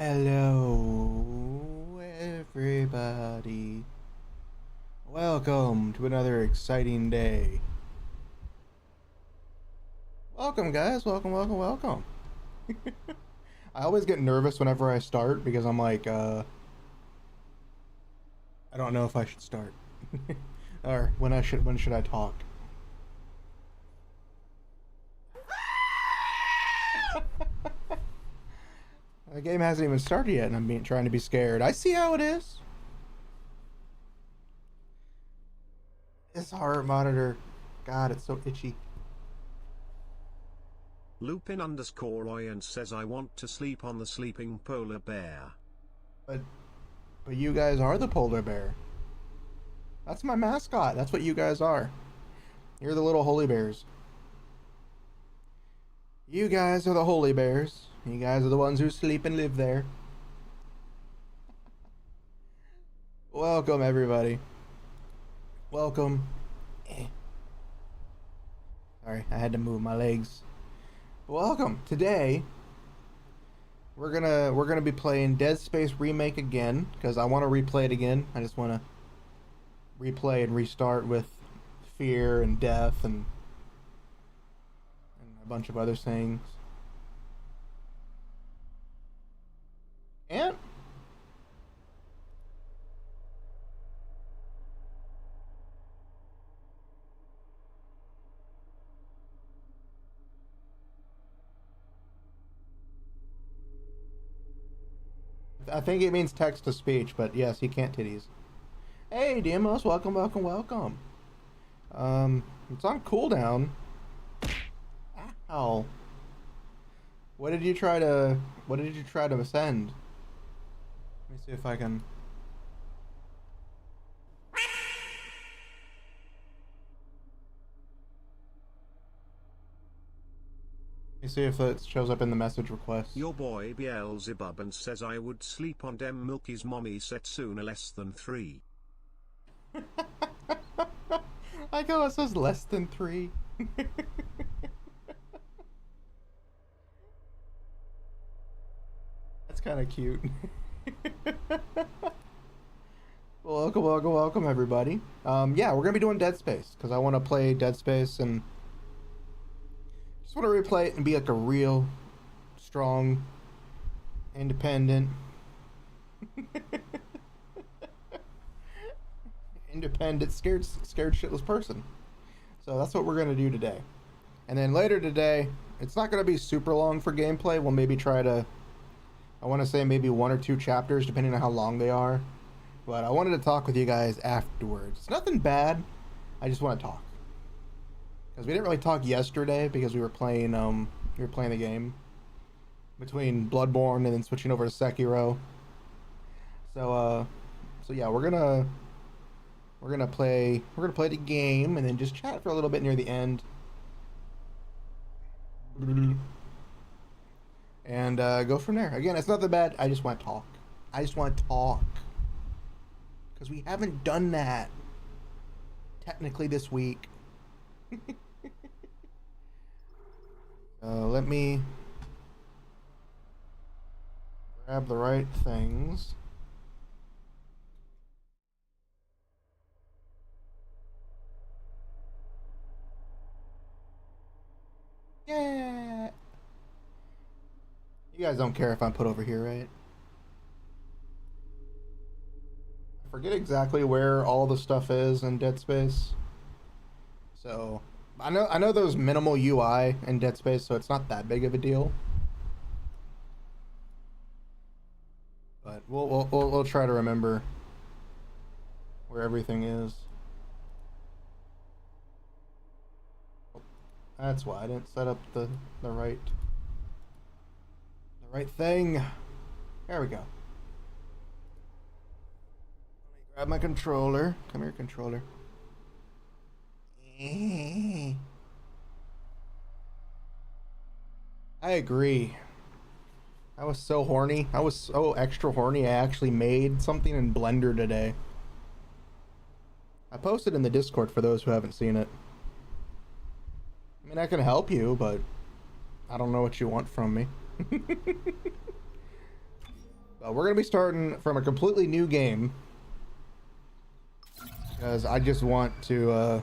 Hello, everybody. Welcome to another exciting day. Welcome, guys. Welcome. I always get nervous whenever I start because I'm like, I don't know if I should start. Or when should I talk? The game hasn't even started yet and I'm trying to be scared. I see how it is. This heart monitor, God, it's so itchy. Lupin_Oyan says I want to sleep on the sleeping polar bear. But you guys are the polar bear. That's my mascot. That's what you guys are. You're the little holy bears. You guys are the holy bears. You guys are the ones who sleep and live there. Welcome, everybody. Welcome. Sorry, I had to move my legs. Welcome. Today, we're gonna be playing Dead Space Remake again because I want to replay it again. I just want to replay and restart with fear and death and a bunch of other things. And I think it means text to speech, but yes, he can't titties. Hey, Demos, welcome. It's on cooldown. Ow. What did you try to ascend? Let me see if I can. Let me see if it shows up in the message request. Your boy Beelzebub and says I would sleep on dem Milky's mommy Setsuna less than 3. I go, it says less than 3. That's kind of cute. Welcome, everybody. Yeah, we're gonna be doing Dead Space because I want to play Dead Space and just want to replay it and be like a real strong, independent, scared shitless person. So that's what we're gonna do today. And then later today, it's not gonna be super long for gameplay. We'll maybe try to, I want to say maybe 1 or 2 chapters, depending on how long they are. But I wanted to talk with you guys afterwards. It's nothing bad. I just want to talk because we didn't really talk yesterday because we were playing the game between Bloodborne and then switching over to Sekiro. So yeah, we're gonna play the game and then just chat for a little bit near the end. And go from there. Again, it's not that bad. I just want to talk. Because we haven't done that technically this week. Let me grab the right things. Yeah. You guys don't care if I'm put over here, right? I forget exactly where all the stuff is in Dead Space. So I know there's minimal UI in Dead Space, so it's not that big of a deal. But we'll try to remember where everything is. That's why I didn't set up the right thing. There we go. Let me grab my controller. Come here, controller. I agree. I was so horny. I was so extra horny. I actually made something in Blender today. I posted in the Discord for those who haven't seen it. I mean, I can help you, but I don't know what you want from me. But we're gonna be starting from a completely new game because I just want to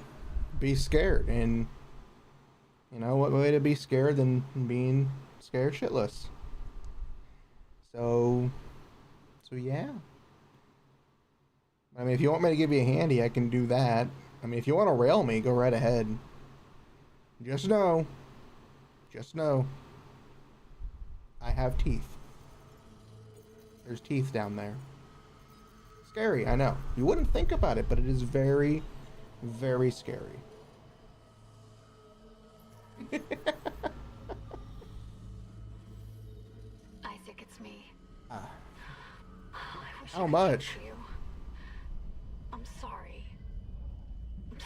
be scared, and you know what way to be scared than being scared shitless. So yeah. I mean, if you want me to give you a handy, I can do that. I mean, if you want to rail me, go right ahead. Just know, I have teeth. There's teeth down there. Scary, I know. You wouldn't think about it, but it is very, very scary. Isaac, it's me. I wish How I could much? talk to you. I'm sorry.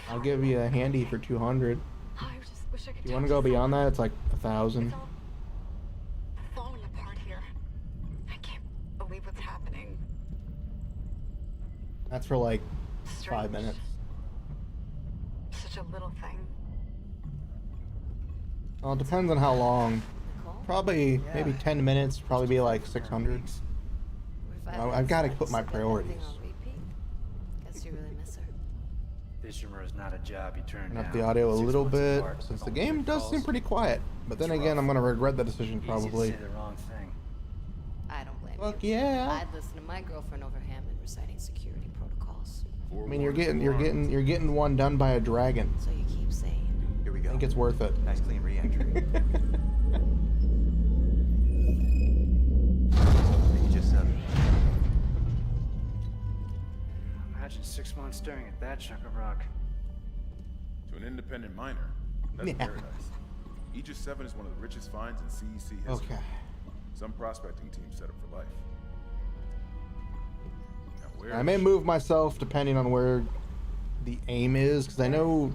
I'll give you a handy for 200. I just wish I could. If you want to go beyond that, it's like 1,000. It's all falling apart here. I can't believe what's happening. That's for like Strange. 5 minutes. Such a little thing. Well, it depends on how long. Probably maybe 10 minutes. Probably be like 600. I've got to put my priorities. Guess you really miss her. Fisherman is not a job you turn Turn down. up the audio a 6 little months bit, apart, since the phone game does calls. seem pretty quiet. But then It's again, rough. I'm gonna regret the decision Easy probably. to say the wrong thing. I don't blame Fuck you. yeah! I'd listen to my girlfriend over Hammond reciting security protocols. I mean, you're getting one done by a dragon. So you keep saying. Here we I go. think it's worth it. Nice clean re-entry. Aegis 7. Imagine 6 months staring at that chunk of rock. To an independent miner, that's Yeah. paradise. Aegis 7 is one of the richest finds in CEC history. Okay. Some prospecting teams set up for life. Now, where I may is she? move myself depending on where the aim is, because I know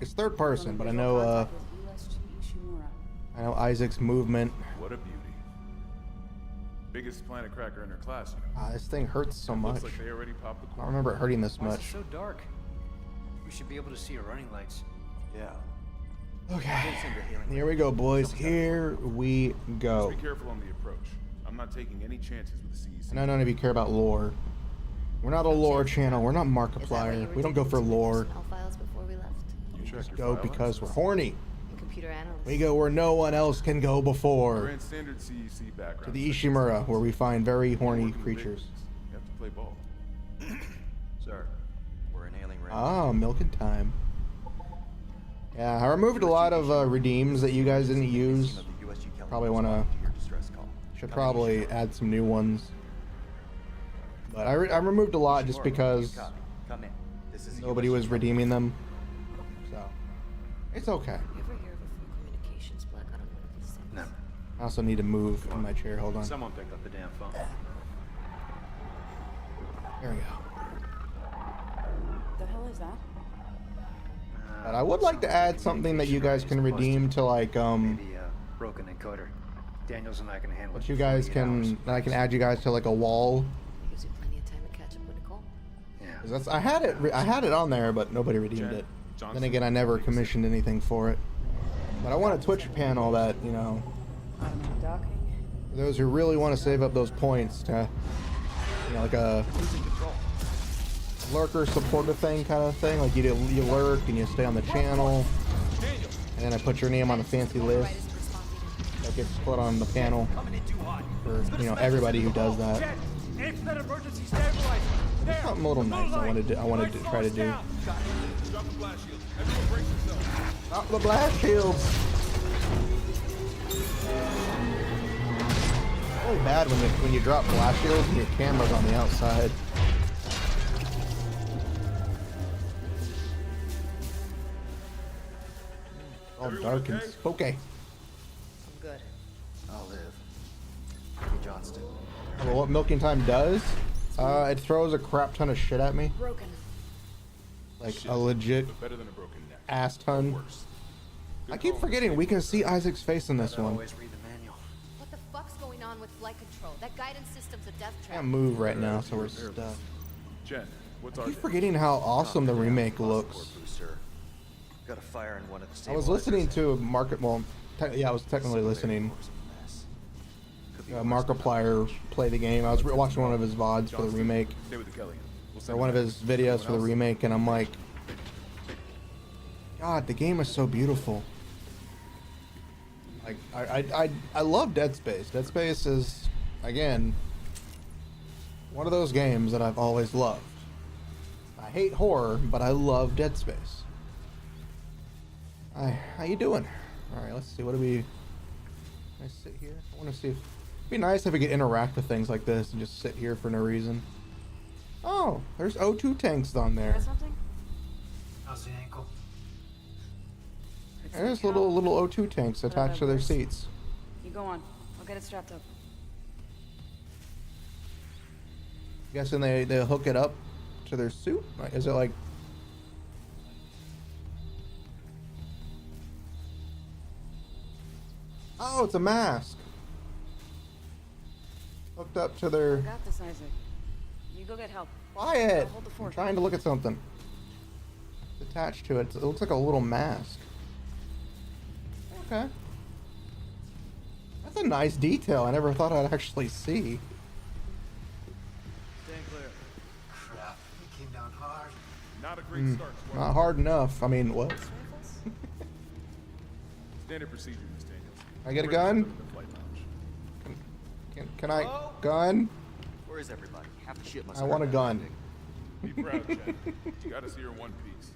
it's third person, but I know Isaac's movement. What a beauty. Biggest planet cracker in her class, you know. This thing hurts so much. Looks like they already popped the I don't cork. remember it hurting this Why is it much. so dark? We should be able to see your running lights. Yeah. Okay. Send her healing Here we go, boys. Here we go. Just be careful on the approach. I'm not taking any chances with the CEC. I know none of you care about lore. We're not a lore channel. We're not Is that why Markiplier. you were We don't go taking for some of your lore. personnel files before we left? You check Just your go file because we're access. horny. And computer analyst. We go where no one else can go We're before. in standard CEC background. To the Ishimura, where we find very horny Working with creatures. victims. You have to play ball. Sir, we're inhaling range. Ah, milking time. Yeah, I removed a lot of redeems that you guys didn't use. Probably wanna- Should probably add some new ones. But I removed a lot just because Come in. This is nobody was redeeming them. So, it's okay. You ever hear of a full communications bug on one of these things? Never. I also need to move in my chair. Hold on. Someone picked up the damn phone. There we go. The hell is that? But I would like to add something that you guys can redeem to like Maybe a broken encoder. Daniels and I can handle it. But you in guys 48 hours. can, I can add you guys to like a wall. It gives you plenty of time to catch up with Nicole. Yeah. 'Cause that's, I had it on there, but nobody redeemed it. Then again, I never commissioned anything for it. But I want a Twitch panel that, you know, Automatic docking. for those who really want to save up those points to, you know, like a lurker supporter thing kind of thing. Like you lurk and you stay on the channel, and then I put your name on a fancy list that gets put on the panel for, you know, everybody who does that. It's something a little nice I wanted to try to do. Drop the blast shields. It's really bad when you drop blast shields and your camera's on the outside. All dark and spooky. I'm good. I'll live. Hey, Johnston. Well, what milking time does, it throws a crap ton of shit at me. Broken. Like a legit But better than a broken neck. ass ton. Worse. I keep forgetting we can see Isaac's face in this Better one. always read the manual. What the fuck's going on with flight control? That guidance system's a death trap. Can't move right now, so we're stuck. Jen, what's I our keep forgetting how awesome the remake looks. Booster. Got a fire in one of the I was listening to Market. Well, yeah, I was technically listening. Markiplier play the game. I was watching one of his VODs for the remake, Stay with the Kelly. We'll or send one it of back. his videos for the Anyone else? remake, and I'm like, God, the game is so beautiful. Like, I love Dead Space. Dead Space is, again, one of those games that I've always loved. I hate horror, but I love Dead Space. Hi, how you doing? All right, let's see. What do we? Can I sit here? I want to see if it'd be nice if we could interact with things like this and just sit here for no reason. Oh, there's O2 tanks on there. Got something? How's the ankle? It's There's like little hell. O2 tanks attached to their seats. You go on. I'll get it strapped up. Guessing they hook it up to their suit. Like, is it like? Oh, it's a mask. Hooked up to their. I got this, Isaac. You go get help. Quiet! I'll hold the I'm fort. trying to look at something. It's attached to it. It looks like a little mask. Okay. That's a nice detail. I never thought I'd actually see. Stand clear. Crap, he came down hard. Not a great start. Squad. Not hard enough. I mean, what? Standard procedure, Miss Daniels. I get a Ready to gun? start the flight lounge. Can I Hello? gun? Where is everybody? Half the shit must I have want a hurt gun. that Be proud, Chad. You gotta see her in one piece. thing.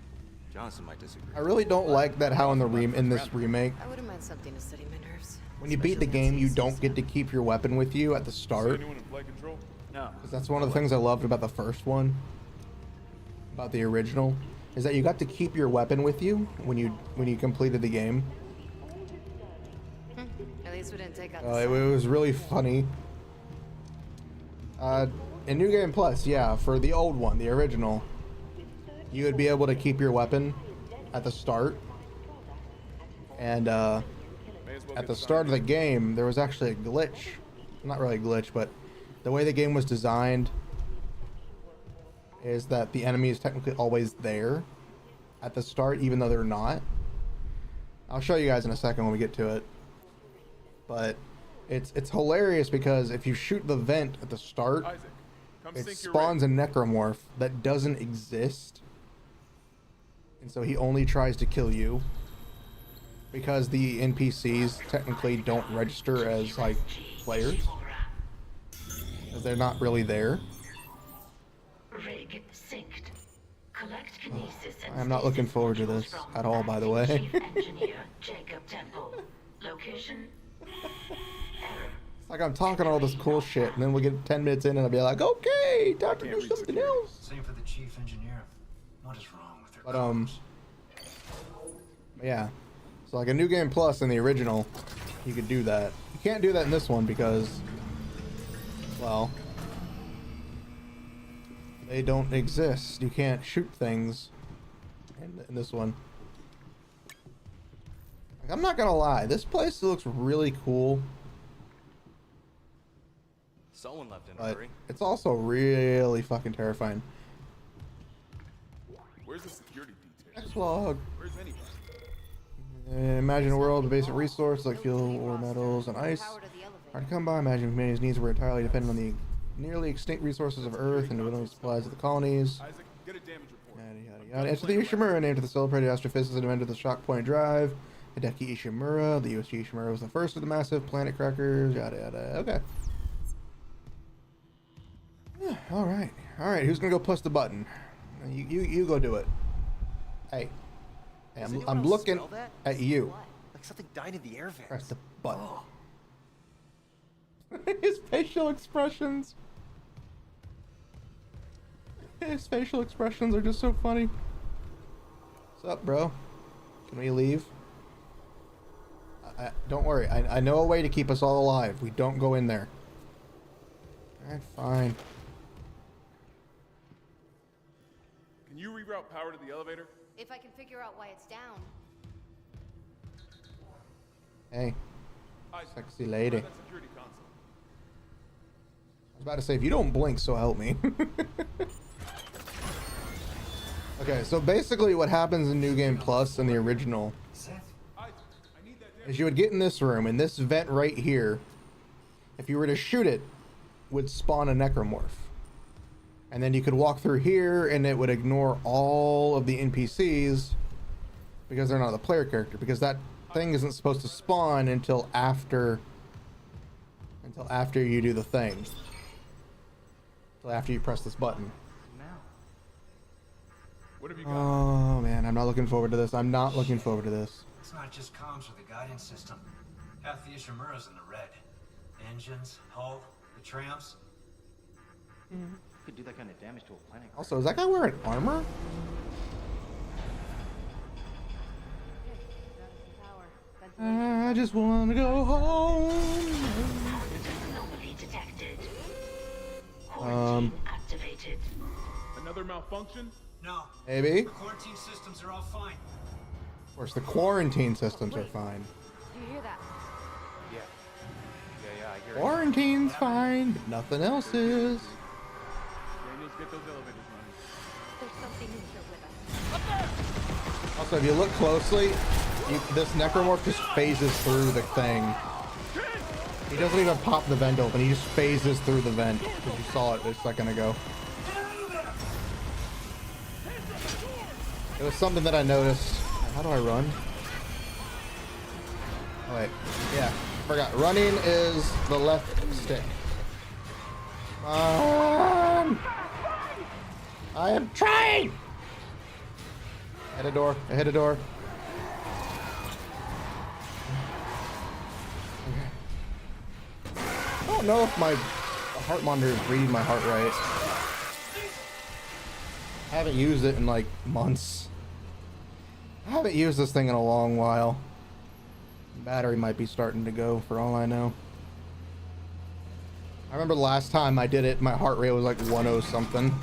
Johnson might disagree. I really don't like that how in the in this remake, I wouldn't mind something to steady my nerves. when you beat the game, you don't get to keep your weapon with you at the See start. anyone in flight control? No. 'Cause that's one of the things I loved about the first one, about the original, is that you got to keep your weapon with you when you completed the game. At least we didn't take out It was really funny. In New Game Plus, yeah, for the old one, the original, you would be able to keep your weapon at the start. And May as well at get the started. start of the game, there was actually a glitch. Not really a glitch, but the way the game was designed is that the enemy is technically always there at the start, even though they're not. I'll show you guys in a second when we get to it. But it's hilarious because if you shoot the vent at the start, Isaac, come it sync your spawns a ring. necromorph that doesn't exist. And so he only tries to kill you. Because the NPCs technically don't register as, like, players. Because they're not really there. Rig synced. Collect kinesis and I'm not looking stasis forward to modules this from at all, by the way. Acting Chief Engineer Jacob Temple. Location. Error. It's like I'm talking all this cool shit, and then we'll get 10 minutes in, and I'll be like, okay, time to Can't do read something security. else. Same for the chief engineer. What is wrong with their But, cars? yeah. So, like, a New Game Plus in the original, you could do that. You can't do that in this one because, well, they don't exist. You can't shoot things in this one. Like, I'm not gonna lie, this place looks really cool, Someone left in a but hurry. it's also really fucking terrifying. Where's the security detail? X-Log. Where's anybody? Imagine a world of basic resources like fuel or metals and ice. Power to the elevator. Hard to come by. Imagine if humanity's needs were entirely dependent on the nearly extinct resources of Earth and dwindling supplies of the colonies. Isaac, get a damage report. Yada yada yada. Enter the Ishimura, named after the celebrated astrophysicist and inventor of the shock point drive, Hideki Ishimura. The USG Ishimura was the first of the massive planet crackers. Yada yada. Okay. All right. All right. Who's gonna go push the button? You go do it. Hey. Hey, Does I'm anyone else looking smell that? at you. Like something died in the air vents. Press the button. His facial expressions. His facial expressions are just so funny. What's up, bro? Can we leave? Don't worry. I know a way to keep us all alive. We don't go in there. Alright, fine. Can you reroute power to the elevator? If I can figure out why it's down. Hey, Isaac, sexy lady. try that security console. I was about to say, if you don't blink, so help me. Okay, so basically what happens in New Game Plus and the original Seth? Isaac, I need that damage. is you would get in this room, in this vent right here, if you were to shoot it, would spawn a necromorph. And then you could walk through here and it would ignore all of the NPCs because they're not the player character, because that thing isn't supposed to spawn until after you do the thing. Until after you press this button. What have you got? Oh man, I'm not looking forward to this. I'm not looking forward to this. It's not just comms or the guidance system. Half the Ishimura's in the red. Engines, hull, the trams. Could do that kind of damage to a planet. Also, is that guy wearing armor? I just want to go home. Anomaly detected. Quarantine activated. Another malfunction? No. Maybe. The quarantine systems are all fine. Of course, the quarantine systems are fine. Do you hear that? Yeah, I hear it. Quarantine's fine, but nothing else is. Daniels, get those elevators running. There's something in here with us. Also, if you look closely, this necromorph just phases through the thing. He doesn't even pop the vent open, he just phases through the vent. Because you saw it a second ago. It was something that I noticed. How do I run? Oh wait, yeah, forgot. Running is the left stick. I am trying! I hit a door, I hit a door. Okay. I don't know if my heart monitor is reading my heart right. I haven't used it in like months. I haven't used this thing in a long while. Battery might be starting to go for all I know. I remember the last time I did it, my heart rate was like 10 something.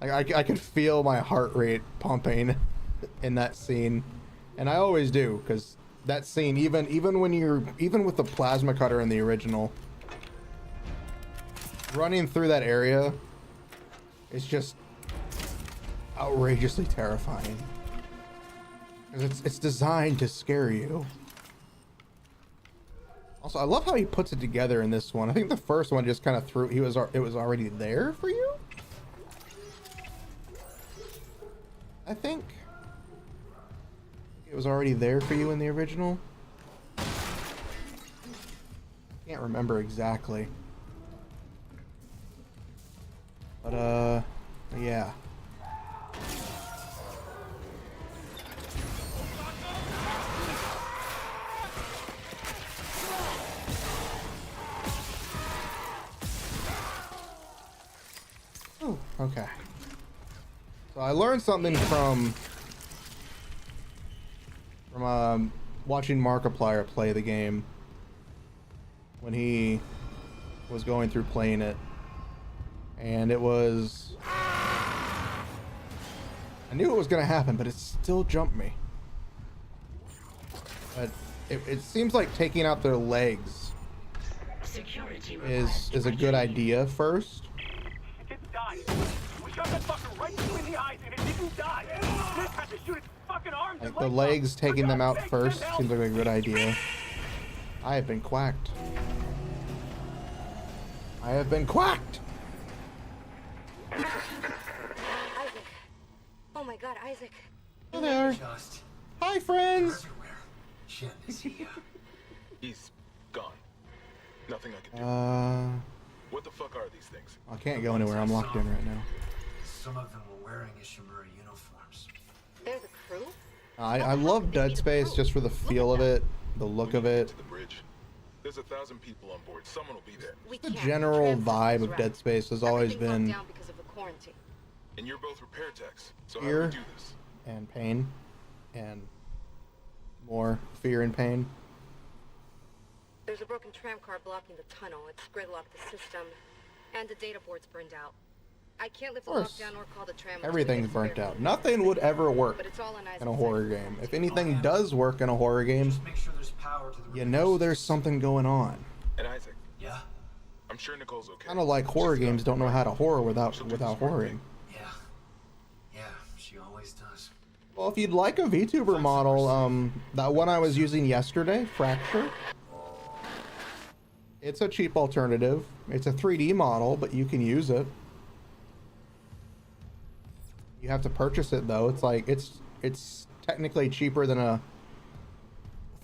Like I could feel my heart rate pumping in that scene, and I always do, because that scene, even with the plasma cutter in the original, running through that area is just outrageously terrifying. Because it's designed to scare you. Also, I love how he puts it together in this one. I think the first one just kind of threw. It was already there for you. I think it was already there for you in the original. Can't remember exactly. But yeah. Oh, okay. So I learned something from watching Markiplier play the game when he was going through playing it, and it was, I knew it was gonna happen, but it still jumped me. But it seems like taking out their legs is a good idea first. Like the legs, taking them out first seems like a good idea. I have been quacked. I have been quacked! Isaac. Oh my god, Isaac. There they are. Hi, friends! Shit, is he? He's gone. Nothing I can do. What the fuck are these things? I can't go anywhere. I'm locked in right now. Some of them were wearing Ishimura uniforms. They're the crew? I love Dead Space just for the feel of it, the look of it. To the bridge. There's 1,000 people on board. Someone will be there. The general vibe of Dead Space has always been down because of the quarantine. And you're both repair techs. So how fear do we do this? and pain and more fear and pain. There's a broken tram car blocking the tunnel. It's gridlocked the system, and the data board's burned out. I can't lift the lockdown or call the tram. until Everything's it's burnt clear. out. Nothing would ever work But it's all on in a Isaac's horror side. game. If anything does work in a horror game, Just make sure there's power to the you repair know there's systems. something going on. And Isaac, Yeah? I'm sure Nicole's okay. Kind of like horror She's games got don't know how to horror without She'll do the smart horroring. thing. Yeah. Yeah, she always does. Well, if you'd like a VTuber model, that one I was using yesterday, Fracture, it's a cheap alternative. It's a 3D model, but you can use it. You have to purchase it though. It's like it's technically cheaper than a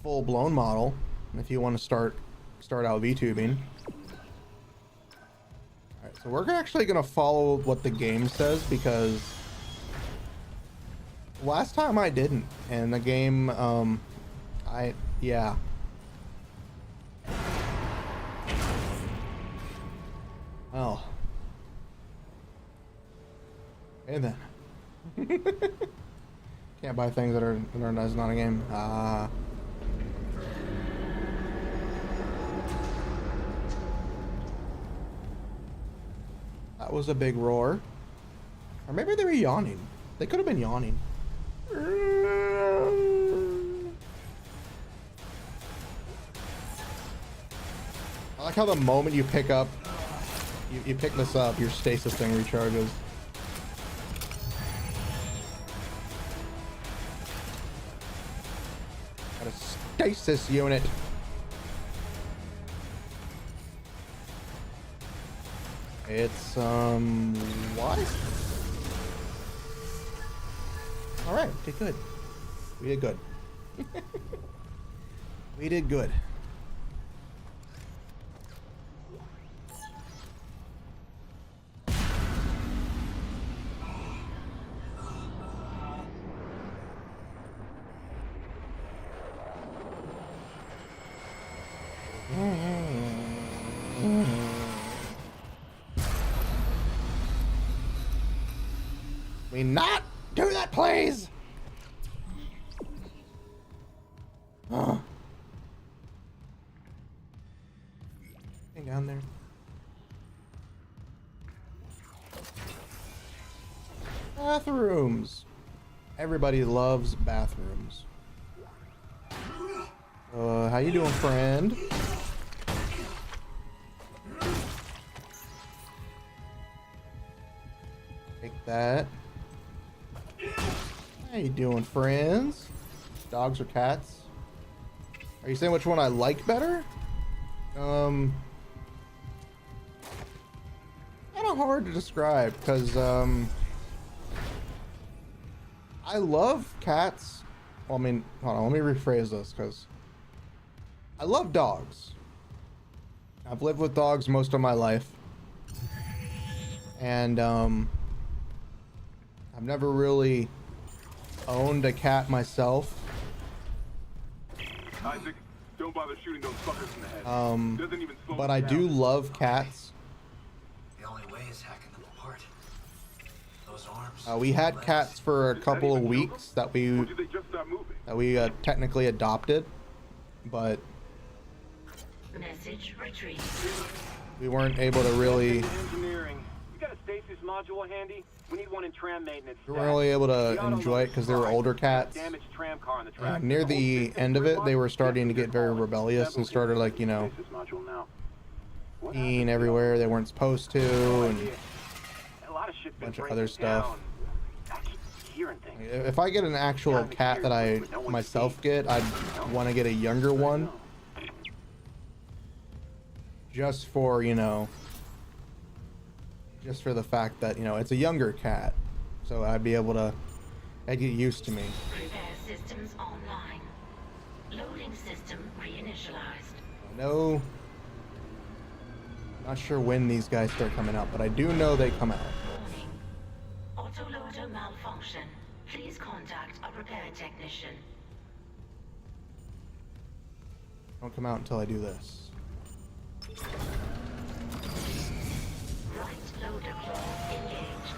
full-blown model if you want to start out VTubing. Alright, so we're actually gonna follow what the game says because last time I didn't, and the game, yeah. Oh. And then. Can't buy things that are not a game. That was a big roar. Or maybe they were yawning. They could have been yawning. I like how the moment you pick up, you pick this up, your stasis thing recharges. Got a stasis unit. It's what? All right, did good. We did good. We did good. We not do that, please. Hang down there. Bathrooms. Everybody loves bathrooms. How you doing, friend? Take that. How you doing, friends? Dogs or cats? Are you saying which one I like better? Kind of hard to describe because I love cats. Well, I mean, hold on, let me rephrase this because I love dogs. I've lived with dogs most of my life, and I've never really owned a cat myself. Isaac, don't bother shooting those fuckers in the head. Doesn't even slow But them I down. do love cats. The only way is hacking them apart. Those arms. We had cats for a couple of weeks that Or we did they just stop moving? technically adopted, but Message retrieved. we weren't able to really. Engineering. You got a stasis module handy? We need one in tram maintenance. We weren't really able to enjoy it because they were older cats. Damaged tram car on the track. Near the end of it, they were starting to get very rebellious and started, like, you know, Stasis module now. peeing everywhere they weren't supposed to, and A lot of shit a bunch of other stuff. I keep hearing things. If I get an actual cat that I myself get, I'd want to get a younger one. Just for, you know, just for the fact that, you know, it's a younger cat. So I'd be able to, I'd get used to me. Repair systems online. Loading system reinitialized. No, not sure when these guys start coming out, but I do know they come out. Warning. Autoloader malfunction. Please contact a repair technician. Don't come out until I do this. Right loader claw engaged.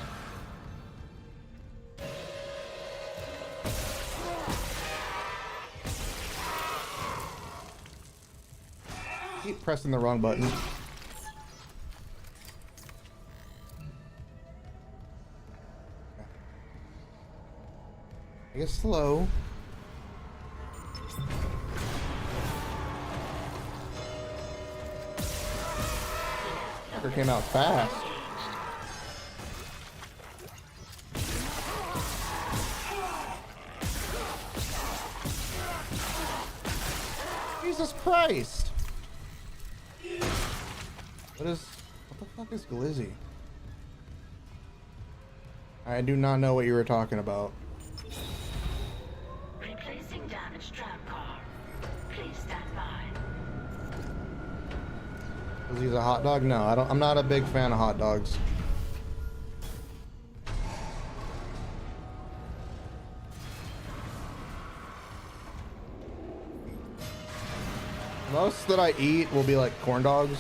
Keep pressing the wrong button. I guess slow. Fucker came out fast. Jesus Christ! What the fuck is Glizzy? I do not know what you were talking about. Replacing damaged tram car. Please stand by. Glizzy's a hot dog? No, I'm not a big fan of hot dogs. Most that I eat will be like corn dogs.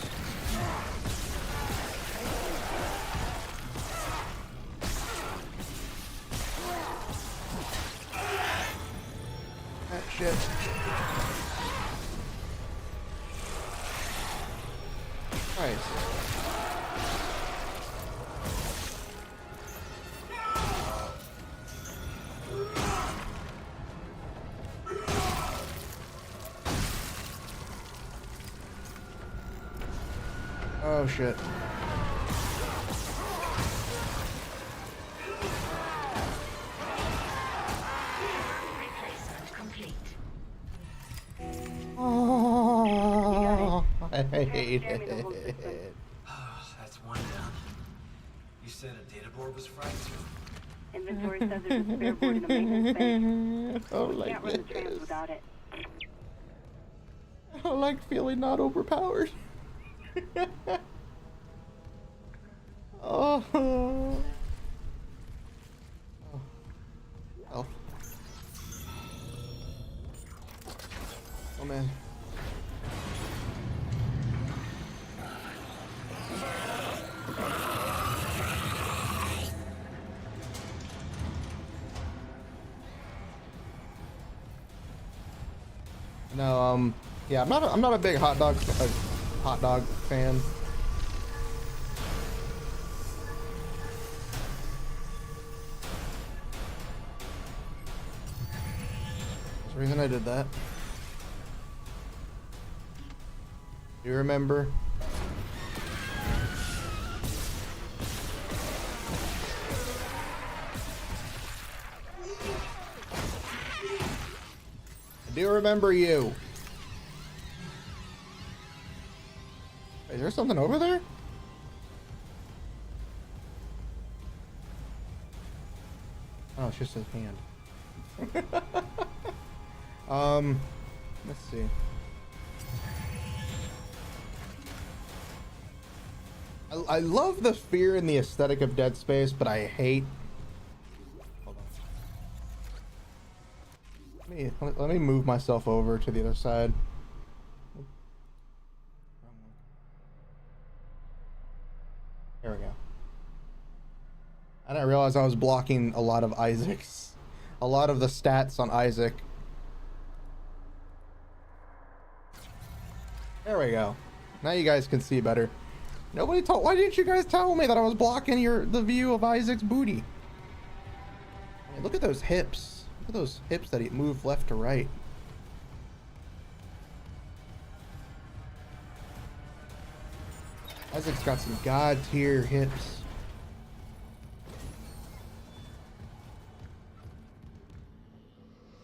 That shit. Nice. Oh shit. Replacement complete. Oh, I hate it. That's one down. You said a data board was fried too? Inventory says there's a spare board in the maintenance bay. Oh, We like can't run the trams this. without it. I don't like feeling not overpowered. Oh. Oh. Oh. Oh man. No, yeah, I'm not a big hot dog fan. There's a reason I did that. Do you remember? I do remember you. Is there something over there? Oh, it's just his hand. Let's see. I love the fear and the aesthetic of Dead Space, but I hate. Hold on. Let me move myself over to the other side. There we go. I didn't realize I was blocking a lot of the stats on Isaac. There we go. Now you guys can see better. Why didn't you guys tell me that I was blocking the view of Isaac's booty? I mean, look at those hips. Look at those hips that he moved left to right. Isaac's got some god tier hips.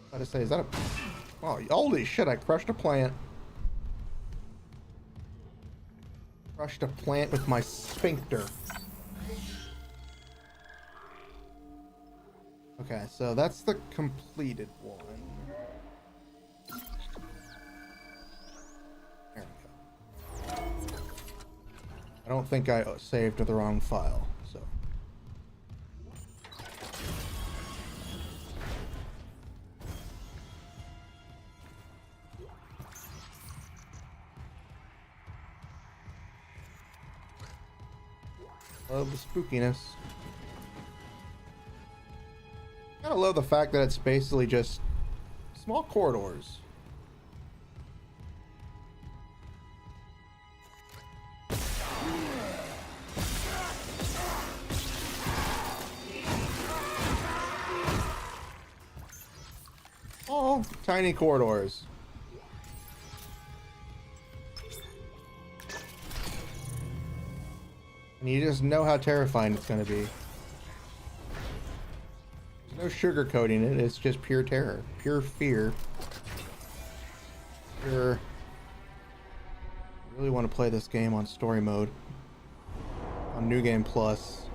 I gotta say, is that a... Oh, holy shit, I crushed a plant. Crushed a plant with my sphincter. Okay, so that's the completed one. There we go. I don't think I saved the wrong file, so. Love the spookiness. I kind of love the fact that it's basically just small corridors. Oh, tiny corridors. And you just know how terrifying it's going to be. There's no sugarcoating it, it's just pure terror. Pure fear. Pure I really want to play this game on story mode. On New Game Plus.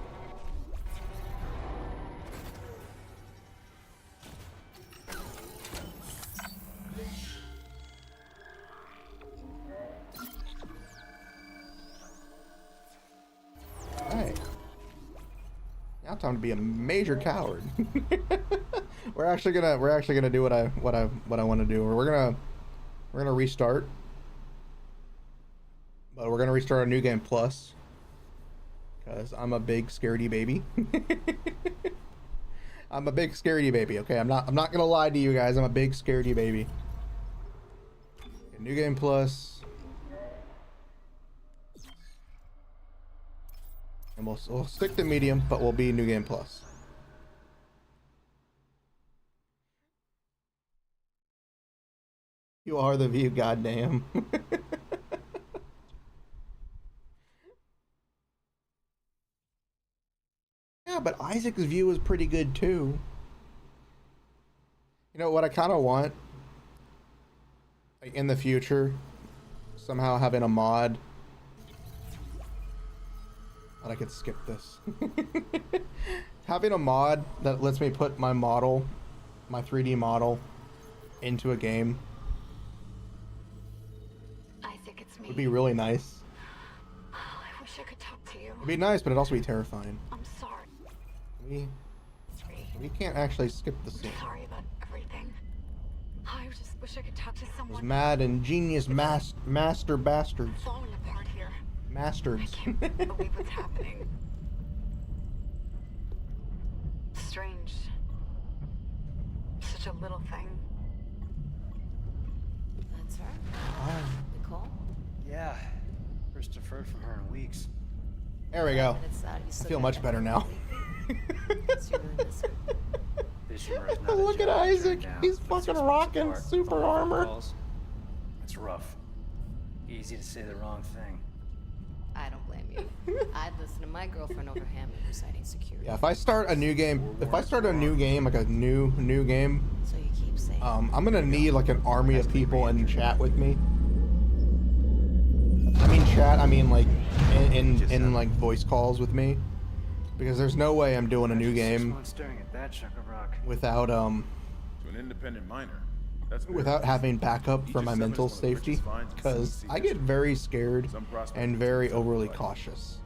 Alright. Now time to be a major coward. we're actually gonna do what I want to do. We're gonna restart. But we're gonna restart a New Game Plus. Because I'm a big scaredy baby. I'm a big scaredy baby, okay? I'm not gonna lie to you guys, I'm a big scaredy baby. Okay, New Game Plus. And we'll stick to medium, but we'll be New Game Plus. You are the view, goddamn. Yeah, but Isaac's view is pretty good too. You know what I kind of want? Like in the future, somehow having a mod. But I could skip this. Having a mod that lets me put my model, my 3D model, into a game. Isaac, it's me. Would be really nice. Oh, I wish I could talk to you. It'd be nice, but it'd also be terrifying. I'm sorry. We can't actually skip the scene. I'm sorry about everything. I just wish I could talk to someone. Those mad and genius master bastards. Falling apart here. Mastards. I can't believe what's happening. Strange. Such a little thing. That's her? Ah, Nicole? Yeah. First I've heard from her in weeks. there we go. It's sad you I still feel got much that better now. Guess you really miss her. Ishimura's not a Look at job to Isaac. turn down. He's Puts fucking us rocking apart. super Phone armor. calls. It's rough. Easy to say the wrong thing. I don't blame you. I'd listen to my girlfriend over him reciting security. Yeah, if I start a new game, like a new game, So you keep saying. I'm gonna need like an army of people in chat with me. I mean like in like voice calls with me, because there's no way I'm doing a new game Staring at that chunk of rock. without To an independent miner. That's without having backup for my mental safety, because I get very scared and very overly cautious.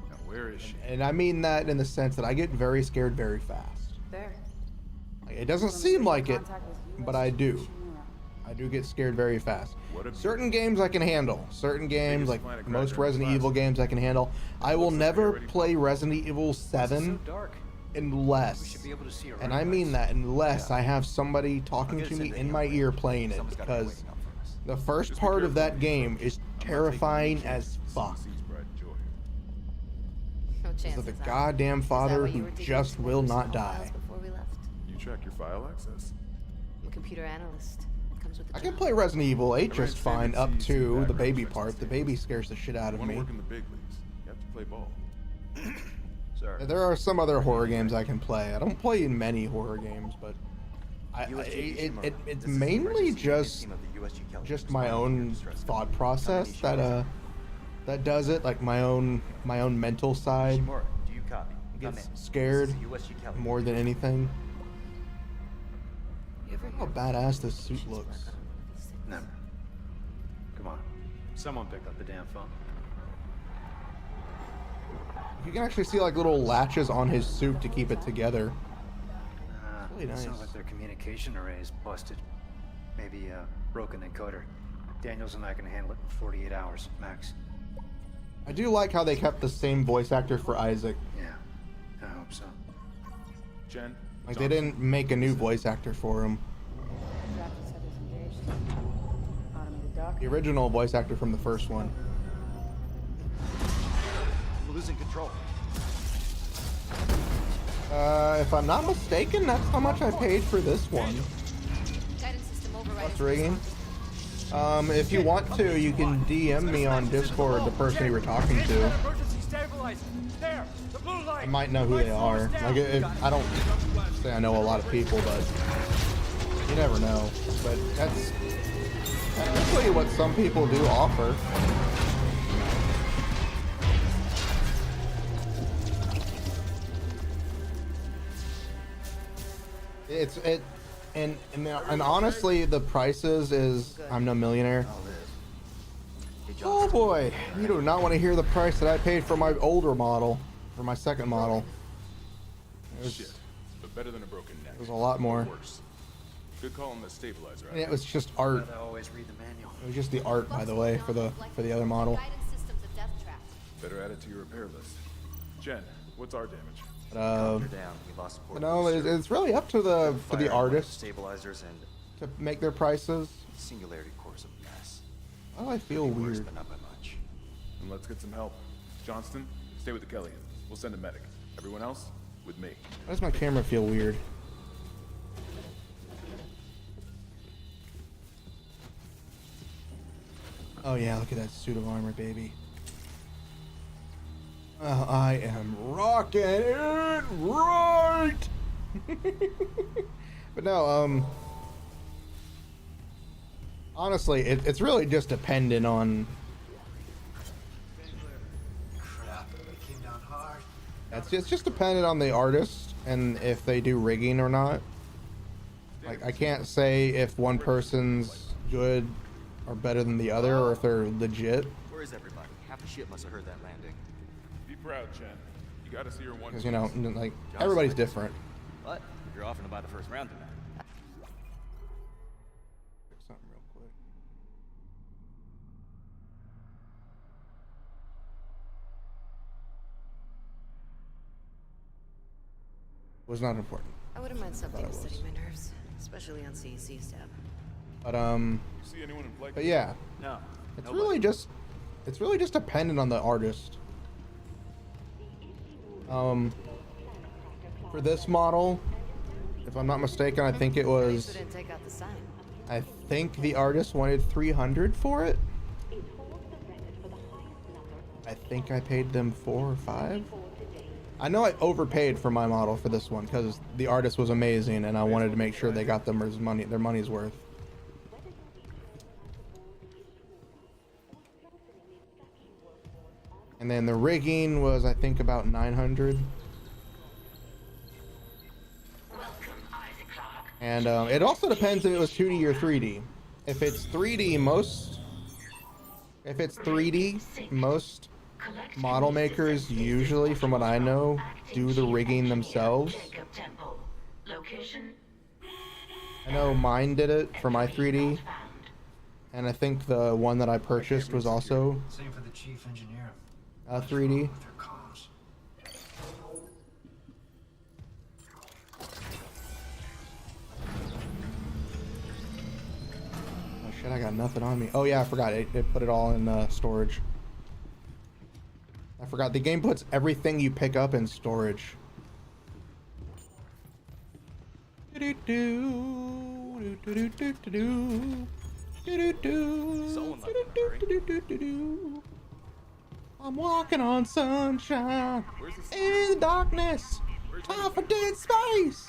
Now where is she? And I mean that in the sense that I get very scared very fast. There. Like, it doesn't seem like it, but I do. I do get scared very fast. Certain games I can handle. Certain games, like most Resident Evil games, I can handle. I will never play Resident Evil 7 unless, and I mean that, unless I have somebody talking to me in my ear playing it, because the first part of that game is terrifying as fuck. No chance. Of the goddamn father who just will not die. Before we left. You check your file access. I'm a computer analyst. Comes with the I can job. play Resident Evil 8 just fine up to the baby part. The baby scares the shit out of Want to me. work in the big leagues. You have to play ball. Sorry. There are some other horror games I can play. I don't play in many horror games, but it's mainly just my own thought process that does it. Like my own mental side gets scared more than anything. You ever How badass this suit looks. Never. Come on. Someone pick up the damn phone. You can actually see like little latches on his suit to keep it together. Really nice. Sounds like their communication array is busted. Maybe a broken encoder. Daniels and I can handle it in 48 hours, max. I do like how they kept the same voice actor for Isaac. Yeah, I hope so. Jen. Like they didn't make a new voice actor for him. The original voice actor from the first one. We're losing control. If I'm not mistaken, that's how much I paid for this one. Guidance system override. Plus rigging. If you want to, you can DM me on Discord the person you were talking to. I might know who they are. Like, I don't say I know a lot of people, but you never know. But technically what some people do offer. And honestly, the prices is I'm no millionaire. Oh boy, you do not want to hear the price that I paid for my older model, for my second model. Shit, but better than a broken neck. It was a lot more. Worse. Good call on the stabilizer. And it was just art. I always read the manual. It was just the art, by the way, for the other model. Better add it to your repair list. Jen, what's our damage? No, it's really up to the artist Stabilizers and to make their prices. singularity core's a mess. Oh, I feel weird. But not by much. And let's get some help. Johnston, stay with the Kelly. We'll send a medic. Everyone else, with me. Why does my camera feel weird? Oh yeah, look at that suit of armor, baby. I am rocking it right. But no, honestly, it's really just dependent on. Crap, it came down hard. It's just dependent on the artist and if they do rigging or not. Like I can't say if one person's good or better than the other, or if they're legit. Where is everybody? Half the ship must have heard that landing. Be proud, Jen. You gotta see her one. Because, you know, like, everybody's different. What? You're off and by the first round tonight. Something real quick. Was not important. I wouldn't mind something to steady my nerves, especially on CEC's tab. But See anyone in play? but yeah, No. it's really just dependent on the artist. For this model, if I'm not mistaken, I think it was. Didn't take out the sign. I think the artist wanted 300 for it. I think I paid them 4 or 5. I know I overpaid for my model for this one because the artist was amazing, and I wanted to make sure they got their money's worth. And then the rigging was, I think, about 900. And it also depends if it was 2D or 3D. If it's 3D, most model makers usually, from what I know, do the rigging themselves. I know mine did it for my 3D. And I think the one that I purchased was also Same for the chief engineer. 3D. With their comms. Oh shit, I got nothing on me. Oh yeah, I forgot. It put it all in storage. I forgot. The game puts everything you pick up in storage. I'm walking on sunshine in the darkness. Time for dead space. There's nothing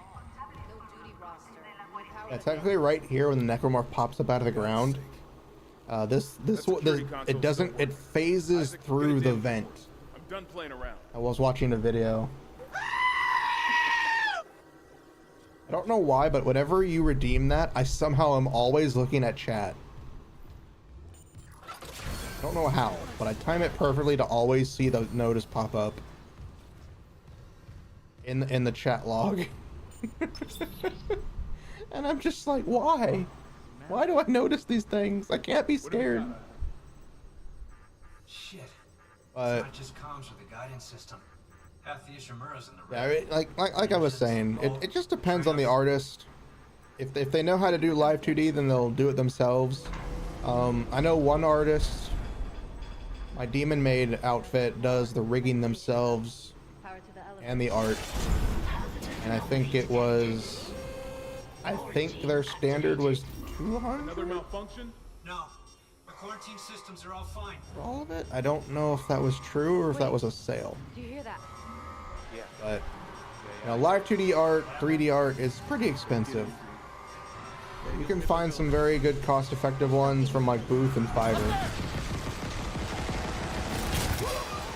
wrong. No duty roster. My power. Yeah, technically, right here when the necromorph pops up out of the ground, it phases through the vent. I'm done playing around. I was watching a video. I don't know why, but whenever you redeem that, I somehow am always looking at chat. I don't know how, but I time it perfectly to always see the notice pop up in the chat log. And I'm just like, why? Why do I notice these things? I can't be scared. Shit. But It's not just comms with the guidance system. Half the Ishimura's in the yeah, red. like I was saying, it just depends on the artist. If they know how to do live 2D, then they'll do it themselves. I know one artist, my Demon Maid outfit, does the rigging themselves and the art. And I think their standard was 200? Another malfunction? No. The quarantine systems are all fine. For all of it? I don't know if that was true or if that was a sale. Do you hear that? Yeah. But, you know, live 2D art, 3D art is pretty expensive. You can find some very good cost-effective ones from like Booth and Fiverr.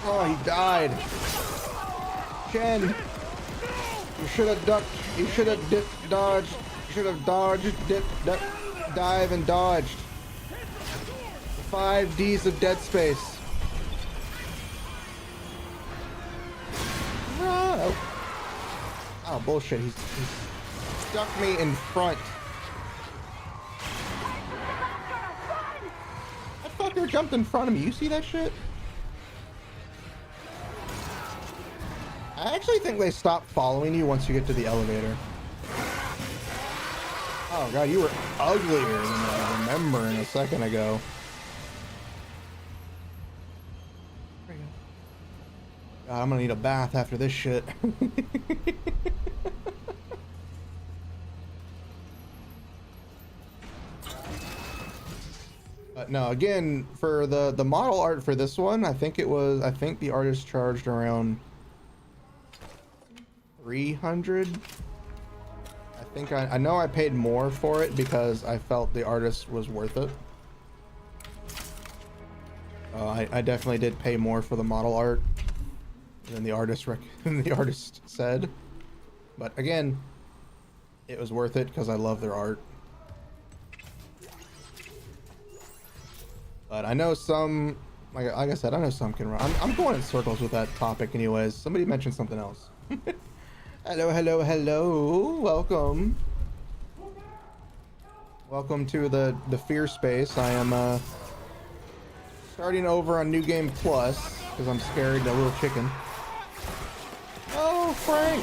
Oh, he died. Chen, you should have ducked. You should have dodged. You should have dodged, dive, and dodged. The 5 Ds of Dead Space. Oh, oh bullshit! He's stuck me in front. That fucker jumped in front of me. You see that shit? I actually think they stop following you once you get to the elevator. Oh god, you were uglier than I remember a second ago. God, I'm gonna need a bath after this shit. But no, again, for the model art for this one, I think the artist charged around 300. I know I paid more for it because I felt the artist was worth it. I definitely did pay more for the model art than the artist said, but again, it was worth it because I love their art. But I know some, like I said, I know some can run. I'm going in circles with that topic anyways. Somebody mentioned something else. Hello. Welcome to the Fear Space. I am starting over on New Game Plus because I'm scared of the little chicken. Oh, Frank!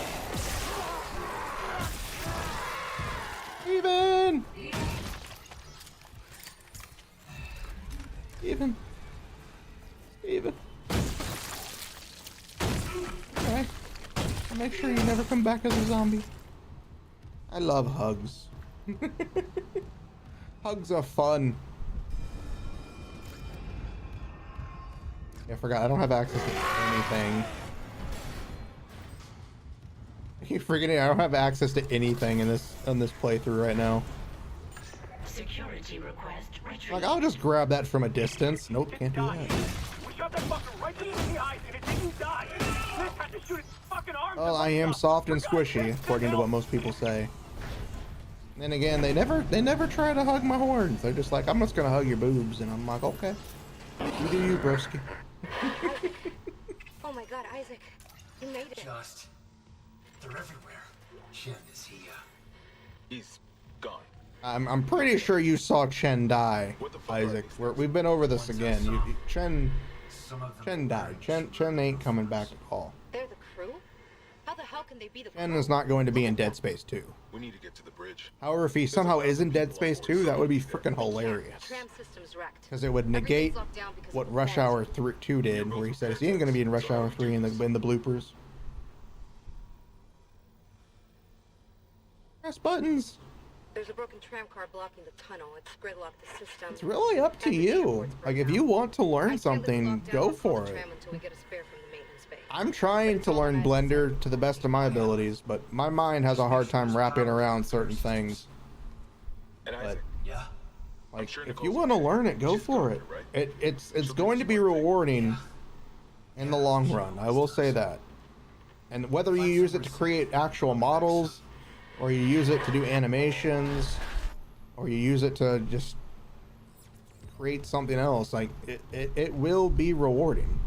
Steven! Alright. I'll make sure you never come back as a zombie. I love hugs. Hugs are fun. Yeah, I forgot. I don't have access to anything. I keep forgetting I don't have access to anything in this playthrough right now. Security request retrieved. Like, I'll just grab that from a distance. Nope, can't do that. We shot that fucker right between the eyes and it didn't die. Chris had to shoot its fucking arms. Well, I am soft and squishy, according to what most people say. And again, they never try to hug my horns. They're just like, I'm just gonna hug your boobs, and I'm like, okay, you do you, broski. Oh my god, Isaac, you made it. They're everywhere. Chen, is he, He's gone. I'm pretty sure you saw Chen die, Isaac. We've been over this again. Chen died. Chen ain't coming back at all. They're the crew? How the hell can they be the Chen is not going to be in Dead Space 2. We need to get to the bridge. However, if he somehow is in Dead Space 2, that would be freaking hilarious. Tram system's wrecked. Because it would negate what Rush Hour 2 did, where he says he ain't going to be in Rush Hour 3 in the bloopers. Press buttons. There's a broken tram car blocking the tunnel. It's gridlocked the system. It's really up to you. Like, if you want to learn something, go for it. I'm trying to learn Blender to the best of my abilities, but my mind has a hard time wrapping around certain things. But, like, if you want to learn it, go for it. It's going to be rewarding in the long run. I will say that. And whether you use it to create actual models, or you use it to do animations, or you use it to just create something else, like, it will be rewarding.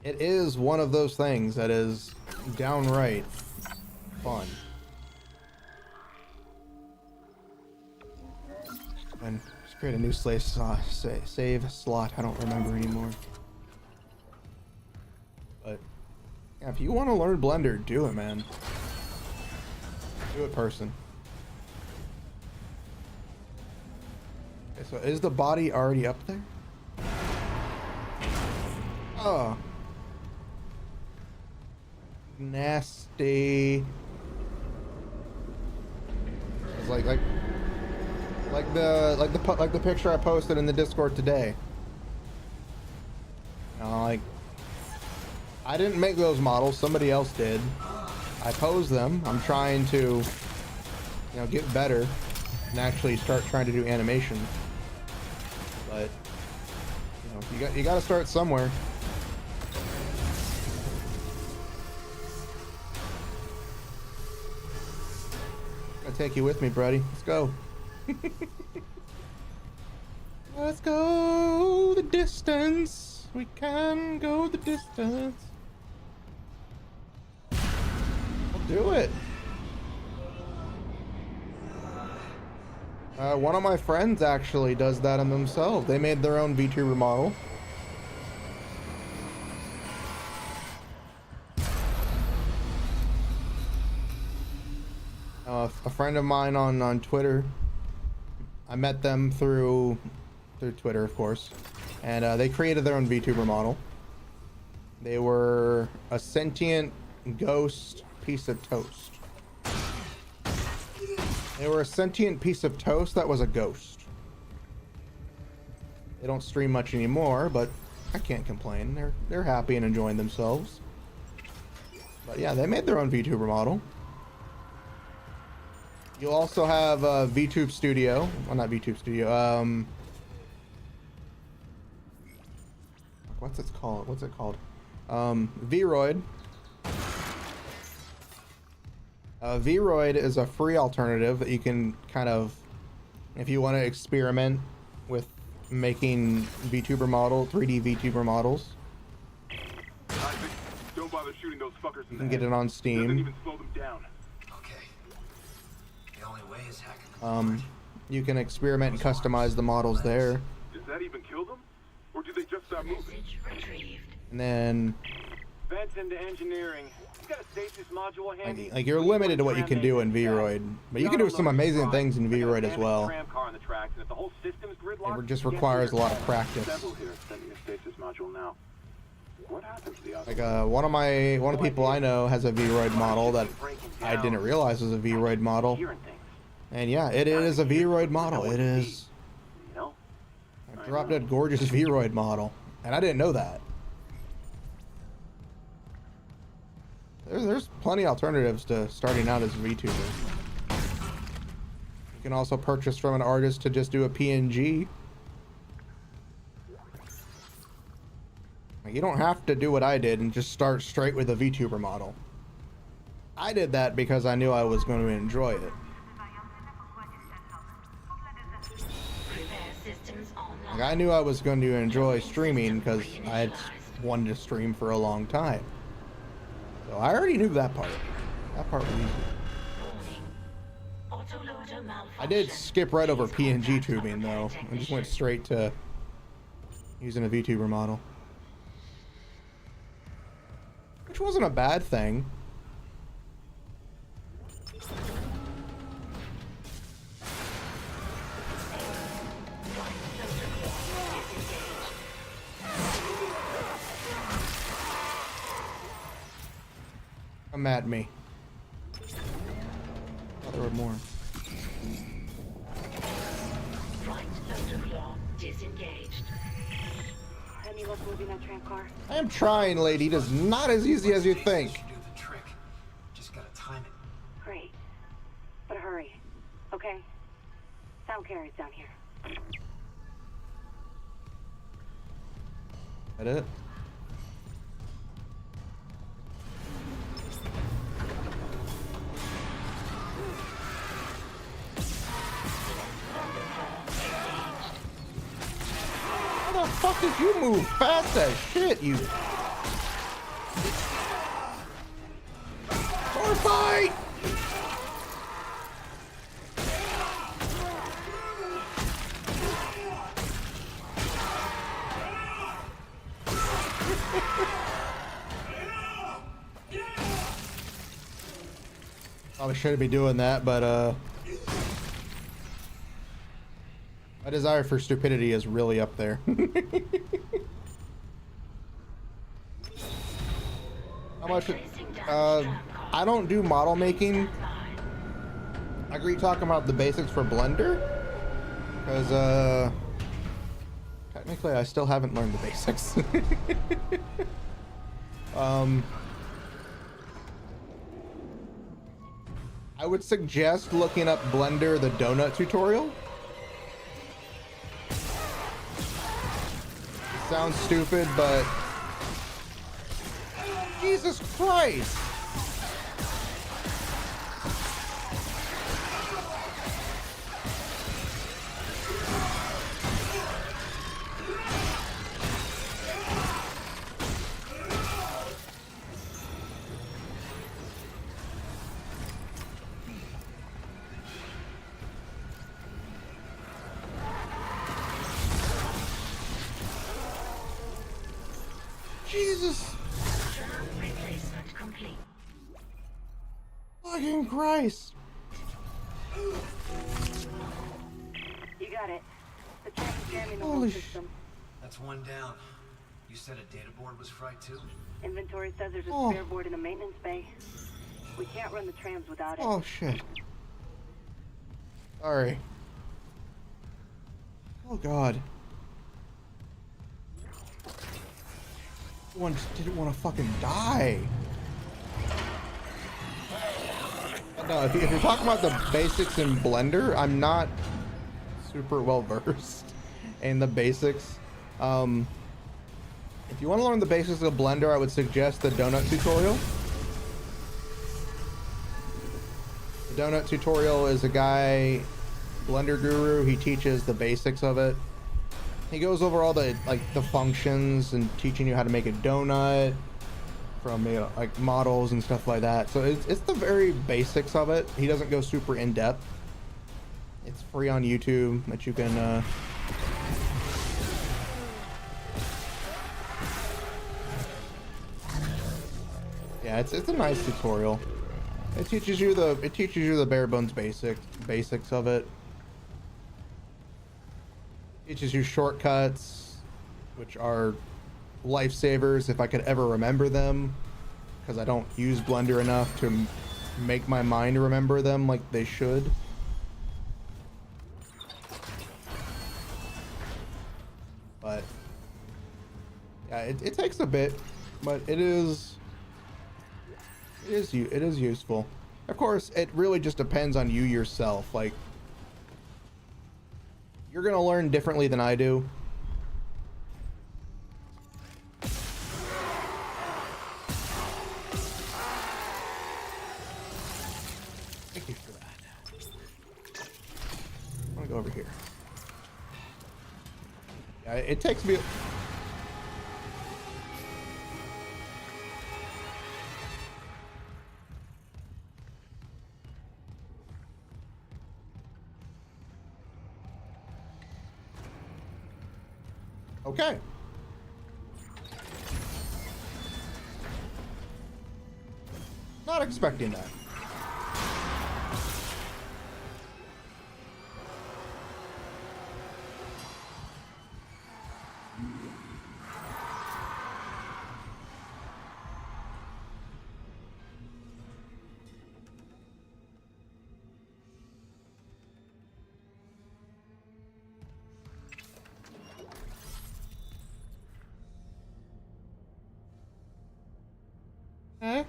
It is one of those things that is downright fun. And just create a new save slot. I don't remember anymore. But yeah, if you want to learn Blender, do it, man. Do it, person. Okay, so is the body already up there? Oh. Nasty. It's like the picture I posted in the Discord today. You know, like, I didn't make those models, somebody else did. I posed them. I'm trying to you know, get better and actually start trying to do animation. But you know, you got to start somewhere. I'll take you with me, buddy. Let's go. Let's go the distance. We can go the distance. I'll do it. One of my friends actually does that on themselves. They made their own VTuber model. A friend of mine on Twitter, I met them through Twitter, of course, and they created their own VTuber model. They were a sentient ghost piece of toast. They were a sentient piece of toast that was a ghost. They don't stream much anymore, but I can't complain. They're happy and enjoying themselves. But yeah, they made their own VTuber model. You'll also have VTube Studio. Well, not VTube Studio. What's it called? Vroid. Vroid is a free alternative that you can kind of, if you want to experiment with making 3D VTuber models. Isaac, don't bother shooting those fuckers in You can get it on Steam. Doesn't even slow them down. You can experiment and customize the models there. Does that even kill them? Or do they just stop moving? And then Vents into engineering. You got a stasis module handy? like you're limited to what you can do in Vroid, but you can do some amazing things in Vroid as well. It just requires a lot of practice. Like one of the people I know has a Vroid model that I didn't realize was a Vroid model. And yeah, it is a Vroid model. It is a drop dead gorgeous Vroid model, and I didn't know that. There's plenty of alternatives to starting out as a VTuber. You can also purchase from an artist to just do a PNG. Like, you don't have to do what I did and just start straight with a VTuber model. I did that because I knew I was going to enjoy it. Like, I knew I was going to enjoy streaming because I had wanted to stream for a long time. So I already knew that part. That part was easy. I did skip right over PNG tubing though. I just went straight to using a VTuber model. Which wasn't a bad thing. Come at me. Oh, there were more. Any luck moving that tram car? I am trying, lady. It is not as easy as you think. Just gotta time it. Great. But hurry. Okay? Sound carries down here. That it? How the fuck did you move fast as shit, you? Sword fight! Probably shouldn't be doing that, but my desire for stupidity is really up there. How much? I don't do model making. I agree talking about the basics for Blender, because technically I still haven't learned the basics. I would suggest looking up Blender the donut tutorial. It sounds stupid, but Jesus Christ. Jesus. Replacement complete. Fucking Christ. You got it. The tram is jamming the whole Holy system. That's one down. You said a data board was fried too? Inventory says there's a spare board in a maintenance bay. We can't run the trams without it. Oh shit. Sorry. Oh god. One just didn't want to fucking die. No, if you're talking about the basics in Blender, I'm not super well versed in the basics. If you want to learn the basics of Blender, I would suggest the donut tutorial. The donut tutorial is a guy, Blender guru. He teaches the basics of it. He goes over all the the functions and teaching you how to make a donut from like models and stuff like that. So it's the very basics of it. He doesn't go super in depth. It's free on YouTube that you can yeah, it's a nice tutorial. It teaches you the bare bones basics of it. Teaches you shortcuts, which are lifesavers if I could ever remember them, because I don't use Blender enough to make my mind remember them like they should. But yeah, it takes a bit, but it is useful. Of course, it really just depends on you yourself. Like, you're gonna learn differently than I do. Thank you for that. I'm gonna go over here. Yeah, it takes me. Okay. Not expecting that. Okay.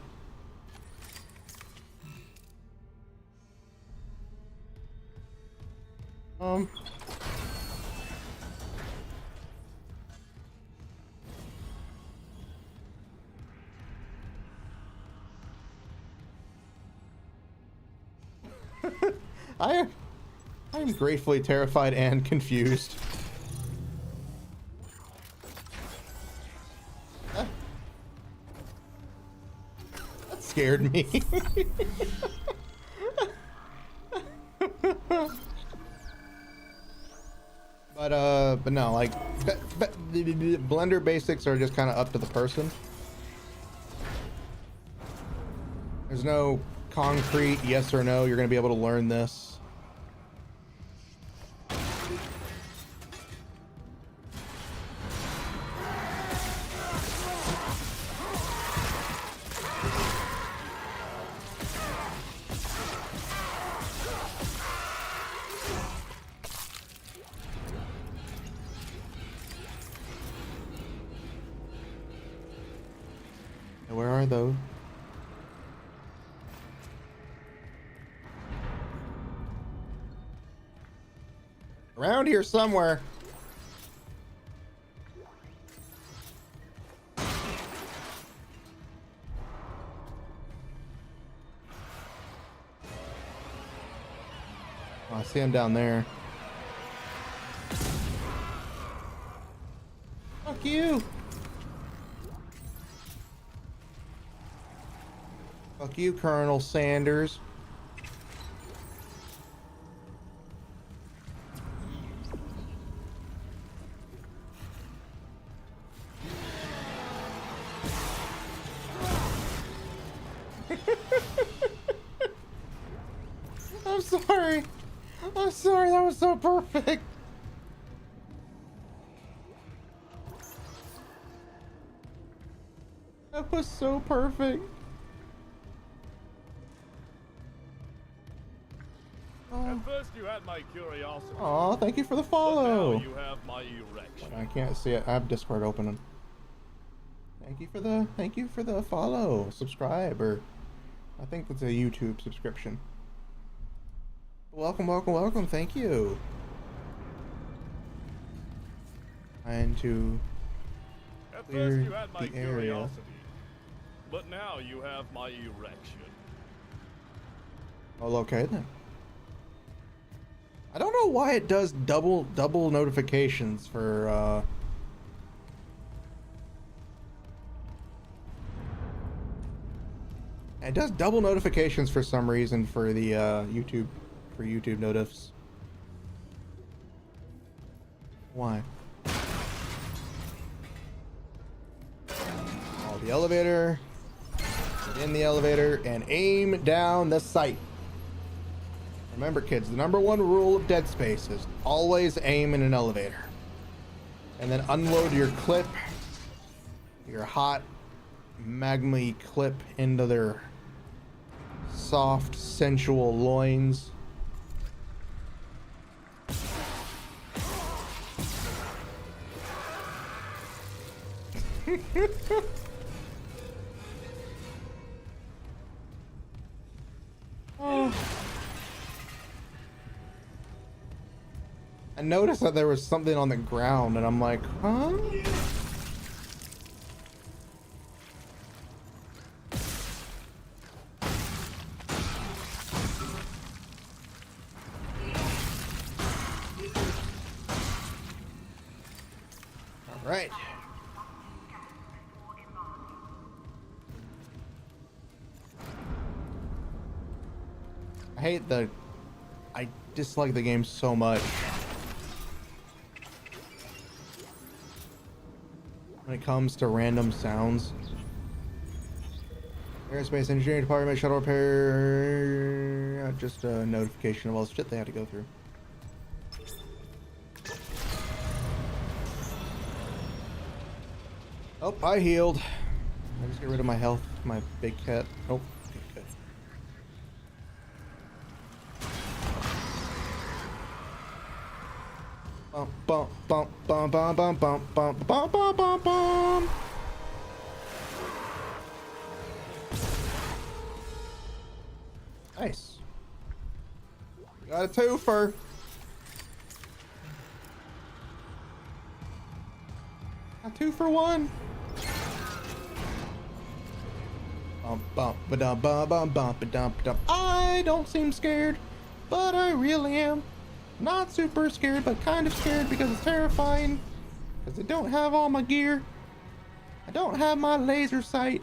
I am gratefully terrified and confused. That scared me. But no, like Blender basics are just kind of up to the person. There's no concrete yes or no, you're going to be able to learn this. Where are those? Around here somewhere. Oh, I see him down there. Fuck you. Fuck you, Colonel Sanders. I'm sorry. I'm sorry, that was so perfect. That was so perfect. At first you had my curiosity. Aw, thank you for the follow. But now you have my erection. I can't see it. I have Discord opening. Thank you for the follow, subscribe, or I think that's a YouTube subscription. Welcome, welcome, welcome. Thank you. Trying to At clear first you had my the area. curiosity. But now you have my erection. Well, okay then. I don't know why it does double notifications for it does double notifications for some reason for the YouTube notifs. Why? Oh, the elevator. Get in the elevator and aim down the sight. Remember, kids, the #1 rule of Dead Space is always aim in an elevator. And then unload your clip, your hot magma clip into their soft, sensual loins. Oh. I noticed that there was something on the ground, and I'm like, huh? All right. I dislike the game so much. When it comes to random sounds. Aerospace Engineering Department, shuttle repair. Just a notification of all the shit they had to go through. Oh, I healed. I just get rid of my health, my big cat. Oh, okay, good. Bump, bump, bump, bump, bump, bump, bump, bump, bump, bump, bump. Nice. Got a twofer. A 2-for-1. Bump, bump, ba-dum, bump, bump, bump, ba-dum, ba-dum. I don't seem scared, but I really am. Not super scared, but kind of scared because it's terrifying. Because I don't have all my gear. I don't have my laser sight.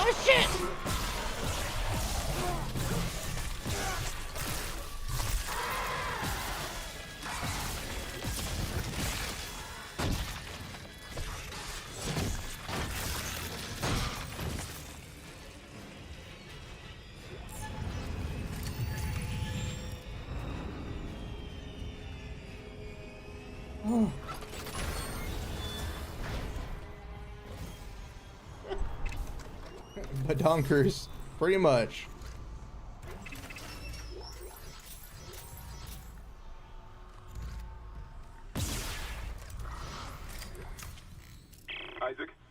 Oh shit! Oh. Badonkers, pretty much.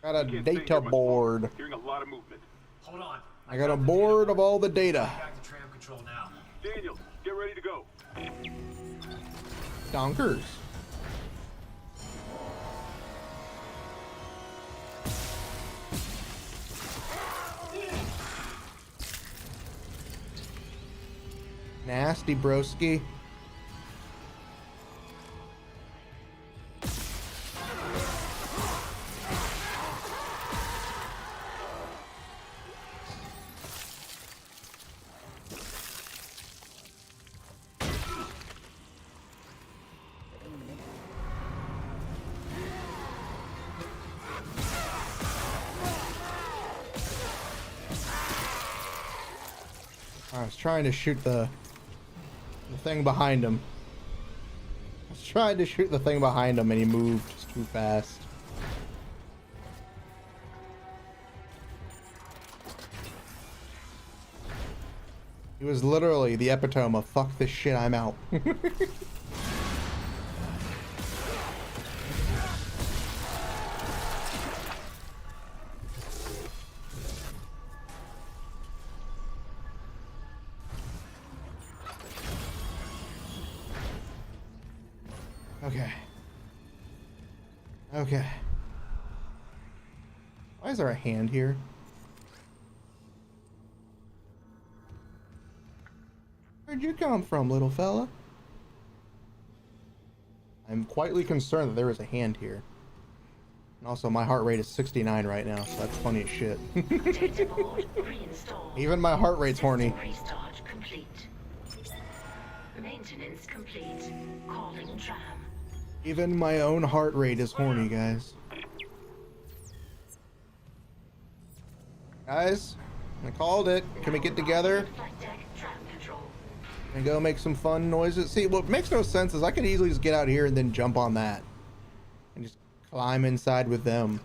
Got a data board. Hearing a lot of movement. Hold on. I got a board of all the data. Back to tram control now. Daniels, get ready to go. Donkers. Nasty broski. I was trying to shoot the thing behind him. I was trying to shoot the thing behind him and he moved just too fast. He was literally the epitome of fuck this shit, I'm out. Okay. Okay. Why is there a hand here? Where'd you come from, little fella? I'm quietly concerned that there is a hand here. And also, my heart rate is 69 right now, so that's funny as shit. Even my heart rate's horny. Restart complete. Maintenance complete. Calling tram. Even my own heart rate is horny, guys. Guys, I called it. Can we get together and go make some fun noises? See, what makes no sense is I could easily just get out here and then jump on that and just climb inside with them.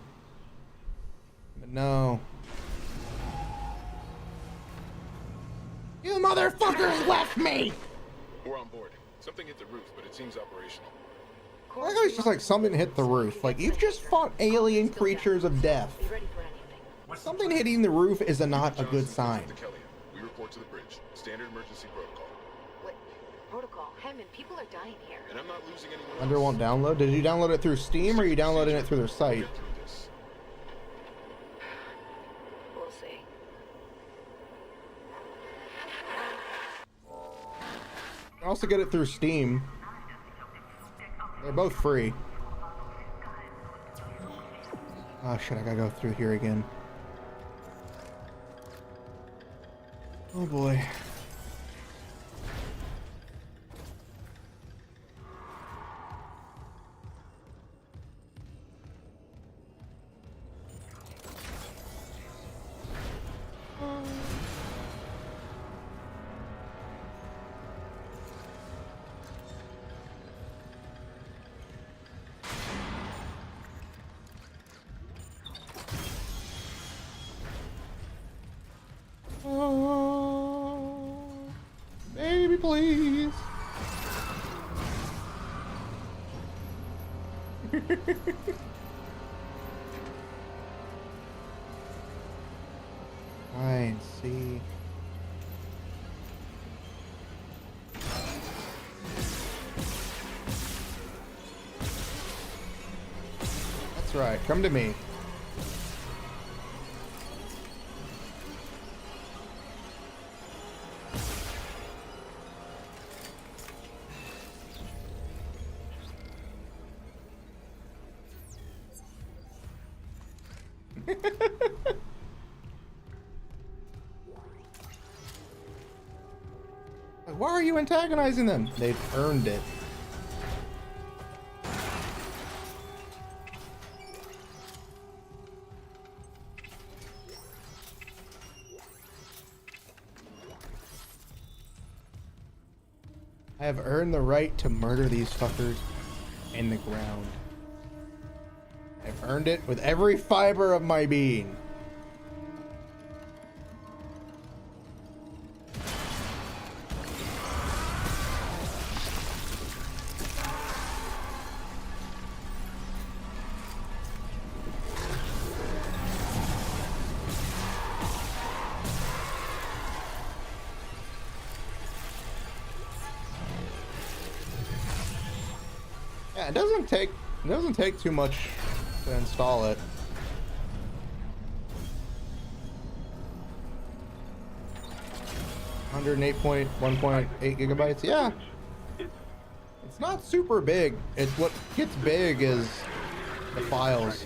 But no. You motherfuckers left me! We're on board. Something hit the roof, but it seems operational. I like how it's just like something hit the roof. Like, you've just fought alien creatures of death. Something hitting the roof is not a good sign. We report to the bridge. Standard emergency protocol. What protocol? Hammond, people are dying here. And I'm not losing anyone else. Under won't download? Did you download it through Steam or are you downloading it through their site? We'll see. You can also get it through Steam. They're both free. Oh shit, I gotta go through here again. Oh boy. Baby, please. Fine, see. That's right, come to me. Why are you antagonizing them? They've earned it. I have earned the right to murder these fuckers in the ground. I've earned it with every fiber of my being. Yeah, it doesn't take too much to install it. $108.1.8 gigabytes. Yeah, it's not super big. It's what gets big is the files.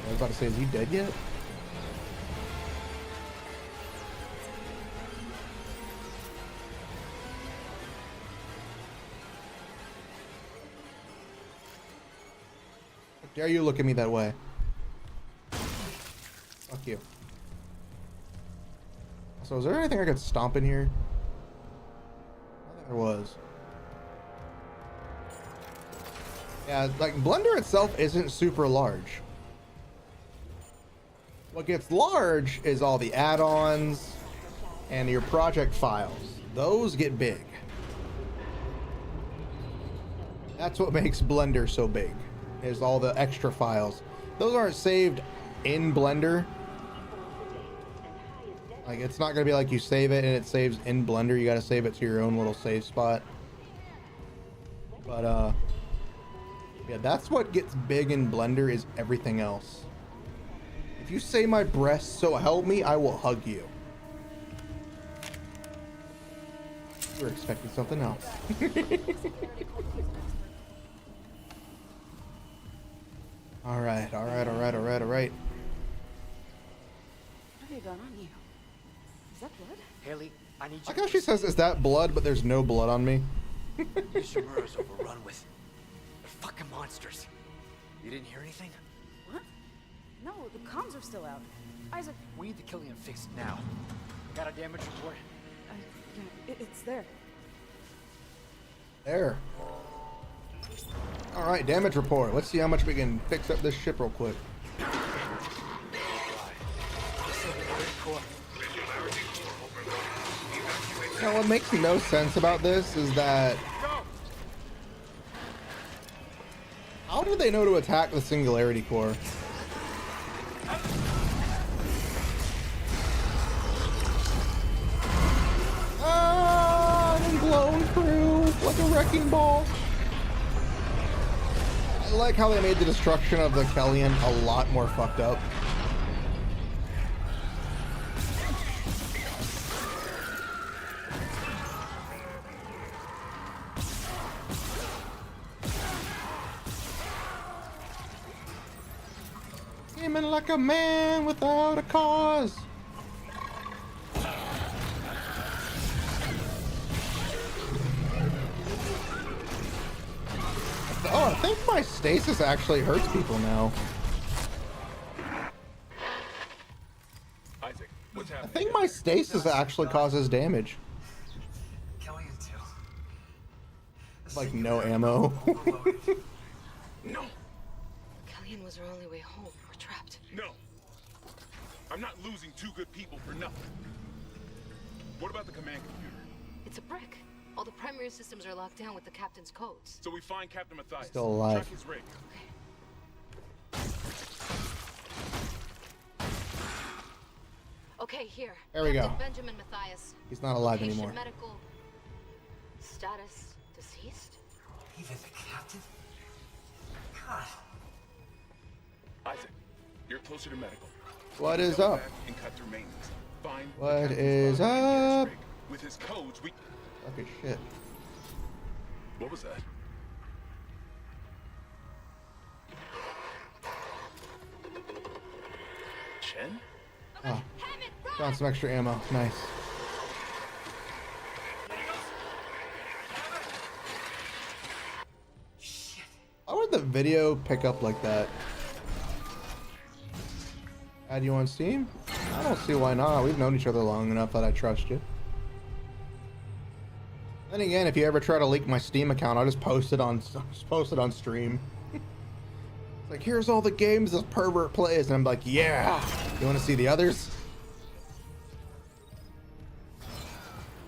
I was about to say, is he dead yet? How dare you look at me that way? Fuck you. So is there anything I could stomp in here? I think there was. Yeah, like Blender itself isn't super large. What gets large is all the add-ons and your project files. Those get big. That's what makes Blender so big, is all the extra files. Those aren't saved in Blender. Like, it's not gonna be like you save it and it saves in Blender. You gotta save it to your own little save spot. But yeah, that's what gets big in Blender, is everything else. If you say my breast, so help me, I will hug you. You were expecting something else. Alright. What have you got on you? Is that blood? Haley, I need you. Like how she says, is that blood, but there's no blood on me. Ishimura's overrun with fucking monsters. You didn't hear anything? What? No, the comms are still out. Isaac... We need the Killian fixed now. Got a damage report? Yeah, it's there. There. Alright, damage report. Let's see how much we can fix up this ship real quick. Now, what makes no sense about this is that... How do they know to attack the Singularity Core? Ah, I'm blown through like a wrecking ball. I like how they made the destruction of the Kellion a lot more fucked up. Aiming like a man without a cause. Oh, I think my stasis actually hurts people now. Isaac, what's happening? I think my stasis actually causes damage. Killian too. Like no ammo. No. Kellyanne was our only way home. We're trapped. No. I'm not losing two good people for nothing. What about the command computer? It's a brick. All the primary systems are locked down with the captain's codes. So we find Captain Matthias. Still alive. Track his rig. Okay, here. There we Captain go. Benjamin Matthias. He's not alive Location, anymore. Medical status deceased. Even the captain? God. Isaac, you're closer to medical. What is Go up? back and cut through maintenance. Find the What captain's is body and get his up? rig. With his codes, we... Okay, shit. What was that? Chen? Oh, found some extra ammo. Nice. Why would the video pick up like that? Add you on Steam? I don't see why not. We've known each other long enough that I trust you. Then again, if you ever try to leak my Steam account, I'll just post it on stream. It's like, here's all the games this pervert plays, and I'm like, yeah. You want to see the others?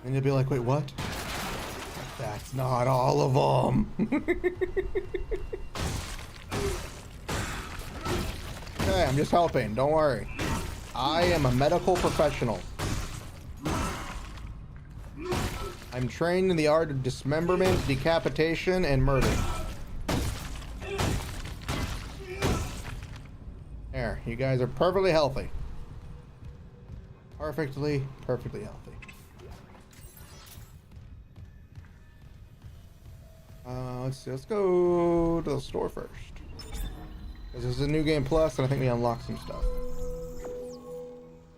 And you'll be like, wait, what? That's not all of them. Okay, I'm just helping. Don't worry. I am a medical professional. I'm trained in the art of dismemberment, decapitation, and murder. There, you guys are perfectly healthy. Perfectly healthy. Let's see, let's go to the store first. This is a new game plus, and I think we unlocked some stuff.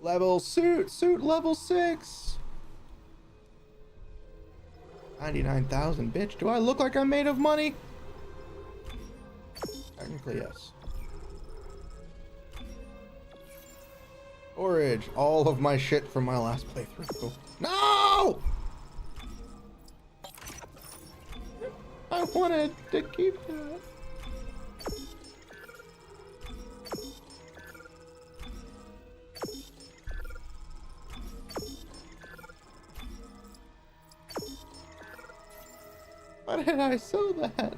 Level suit level 6. 99,000, bitch. Do I look like I'm made of money? Technically, yes. Storage. All of my shit from my last playthrough. No! I wanted to keep that. Why did I sell that?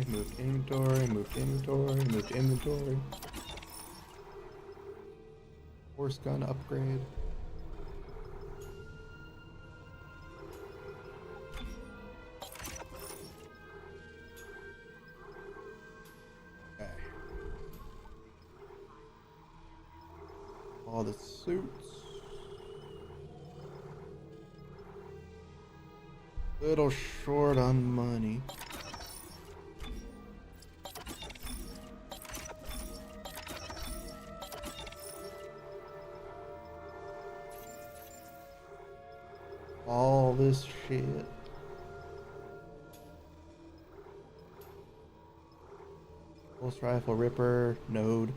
Moved inventory, moved inventory, moved inventory. Horse gun upgrade. Okay. All the suits. Little short on money. All this shit. Pulse rifle, ripper, node,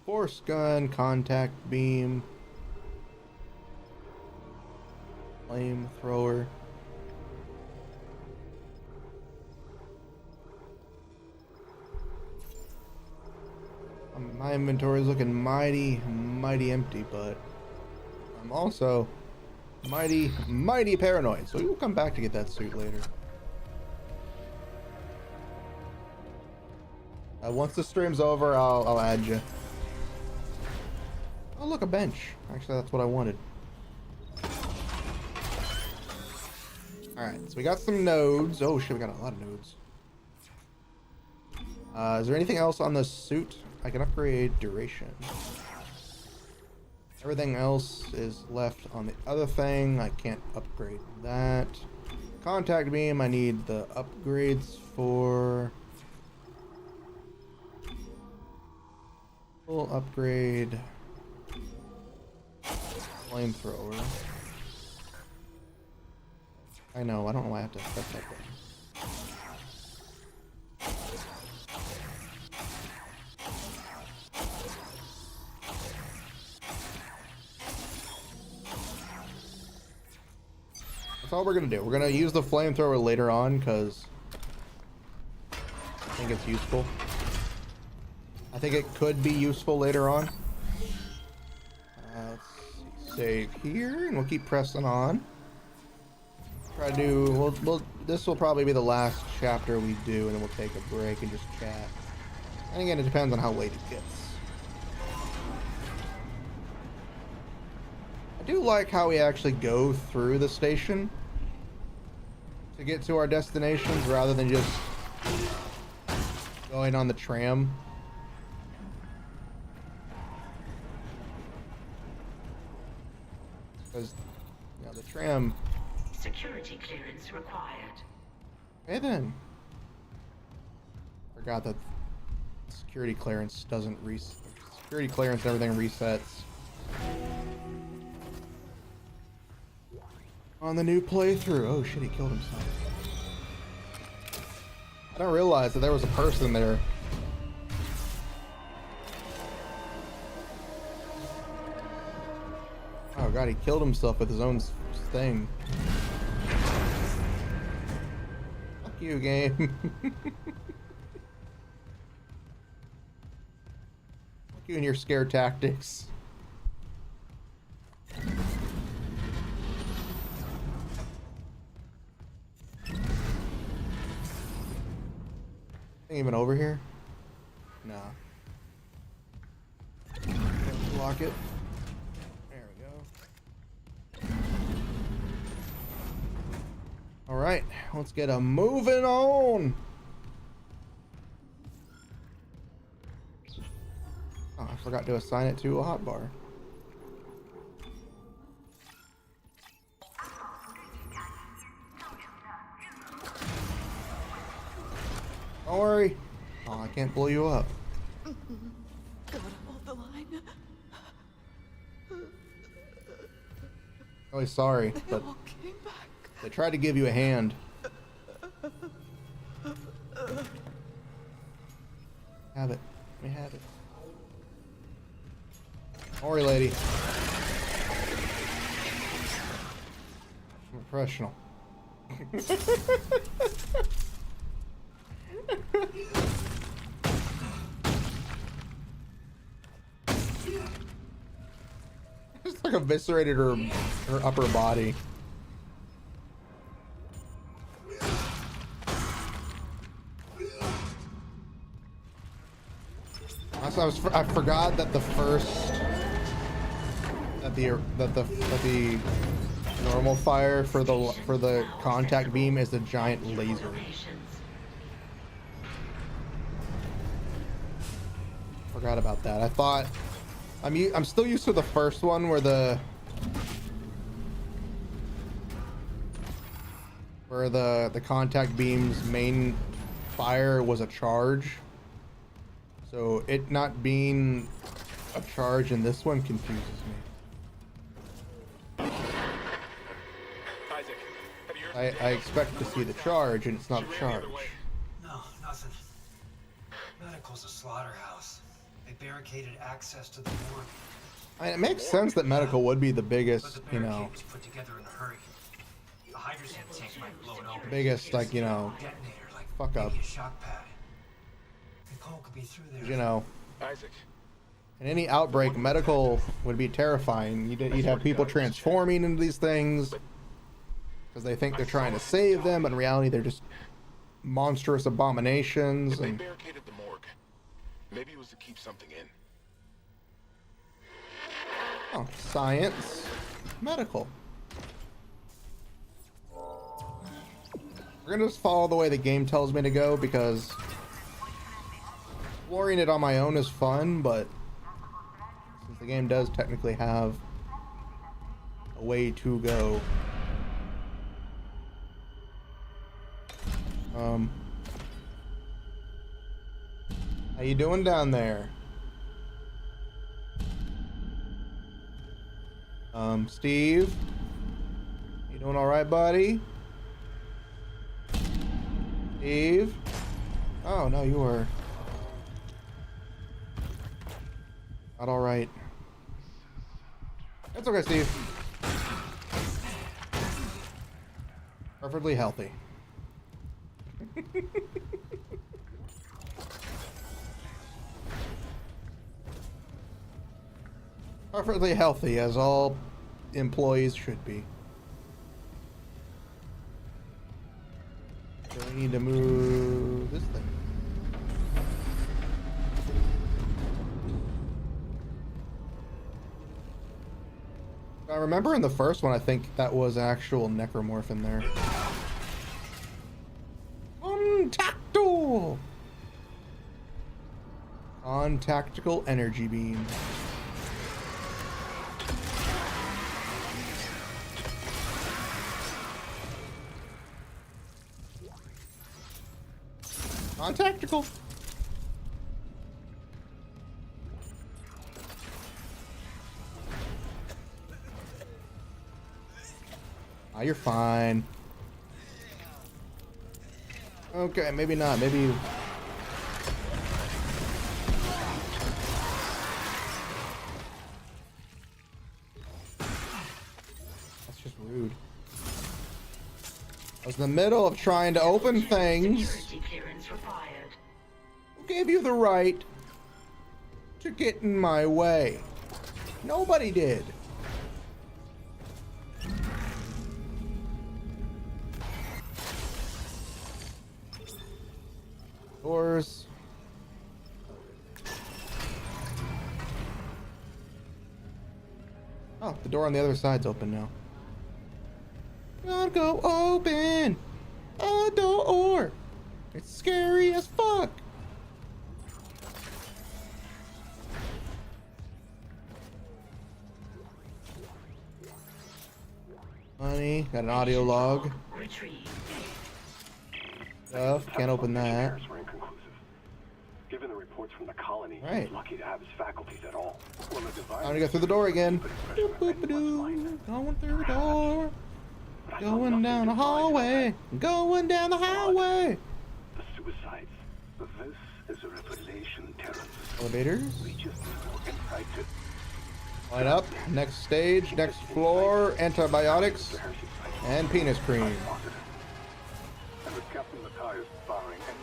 force gun, contact beam, flamethrower. My inventory is looking mighty empty, but I'm also mighty paranoid, so we will come back to get that suit later. Once the stream's over, I'll add you. Oh, look, a bench. Actually, that's what I wanted. Alright, so we got some nodes. Oh shit, we got a lot of nodes. Is there anything else on the suit? I can upgrade duration. Everything else is left on the other thing. I can't upgrade that. Contact beam, I need the upgrades for. Full upgrade. Flamethrower. I know, I don't know why I have to press that button. That's all we're gonna do. We're gonna use the flamethrower later on because I think it's useful. I think it could be useful later on. Let's see, save here, and we'll keep pressing on. Try to do. This will probably be the last chapter we do, and then we'll take a break and just chat. And again, it depends on how late it gets. I do like how we actually go through the station to get to our destinations rather than just going on the tram. Because, you know, the tram. Security clearance required. Hey then. Forgot that security clearance doesn't security clearance and everything resets on the new playthrough. Oh shit, he killed himself. I didn't realize that there was a person there. Oh god, he killed himself with his own thing. Fuck you, game. Fuck you and your scare tactics. Even over here? No. Block it. There we go. Alright, let's get a moving on. Oh, I forgot to assign it to a hotbar. Don't worry. Oh, I can't blow you up. Gotta hold the line. Really sorry, but they tried to give you a hand. Have it. Let me have it. Don't worry, lady. I'm a professional. Just like eviscerated her upper body. Also, I forgot that the first that the normal fire for the contact beam is a giant laser. Forgot about that. I thought I'm still used to the first one where the contact beam's main fire was a charge. So it not being a charge in this one confuses me. Isaac, have you heard? I expect to see the charge and it's not a charge. No, nothing. Medical's a slaughterhouse. They barricaded access to the morgue. I mean, it makes sense that medical would be the biggest, But the barricade was put together in a hurry. The hydrogen tank might blow it open. biggest, like, Detonator, like fuck up. maybe a shock pad. Nicole could be through there. Isaac. In any outbreak, medical would be terrifying. You'd have people transforming into these things because they think they're trying to save them, but in reality, they're just monstrous abominations. They And barricaded the morgue. Maybe it was to keep something in. oh, science, medical. We're gonna just follow the way the game tells me to go because exploring it on my own is fun, but since the game does technically have a way to go, how you doing down there? Steve, you doing all right, buddy? Steve? Oh no, you were not all right. That's okay, Steve. Perfectly healthy. Perfectly healthy, as all employees should be. So we need to move this thing. I remember in the first one, I think that was an actual necromorph in there. Contactile! Contactical energy beam. Contactical. Ah, you're fine. Okay, maybe not. Maybe you... That's just rude. I was in the middle of trying to open things. Who gave you the right to get in my way? Nobody did. Doors. Oh, the door on the other side's open now. Gotta go open a door. It's scary as fuck. Money, got an audio log. Stuff, can't open that. Given the reports from the colony, right. he's lucky to have his faculties at all. I'm gonna go through the door again. Boop, boop, ba-doo. Going through the door. Going down the hallway. Going down the highway. The suicides. This is a revelation, Terrence. Elevators. We just need more insight to... Line up. Next stage. Next floor. Antibiotics. And penis cream. And with Captain Matthias barring any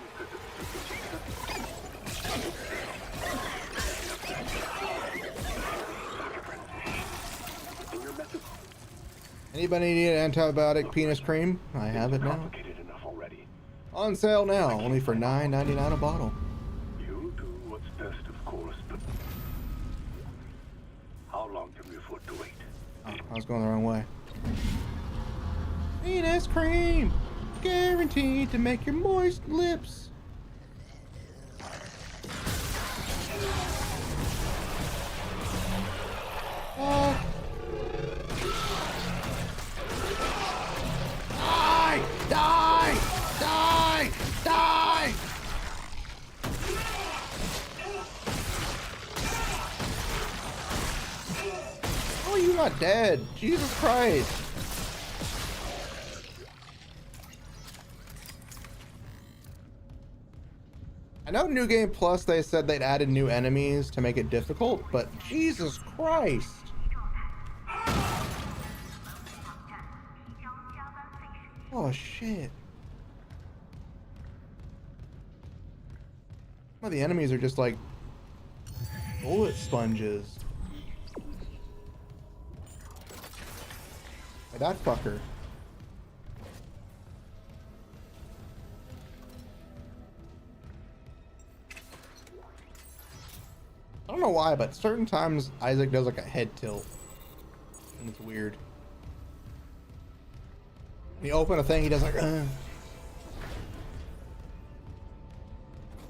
Anybody need an antibiotic penis cream? I have it now. On sale now, only for $9.99 a bottle. You do what's best, of course, but how long can we afford to wait? Oh, I was going the wrong way. Penis cream, guaranteed to make your moist lips. Die! Die! Die! Die! How are you not dead? Jesus Christ. I know New Game Plus, they said they'd added new enemies to make it difficult, but Jesus Christ. Oh shit. Some of the enemies are just like bullet sponges. Like that fucker. I don't know why, but certain times Isaac does like a head tilt. And it's weird. When you open a thing, he does like, I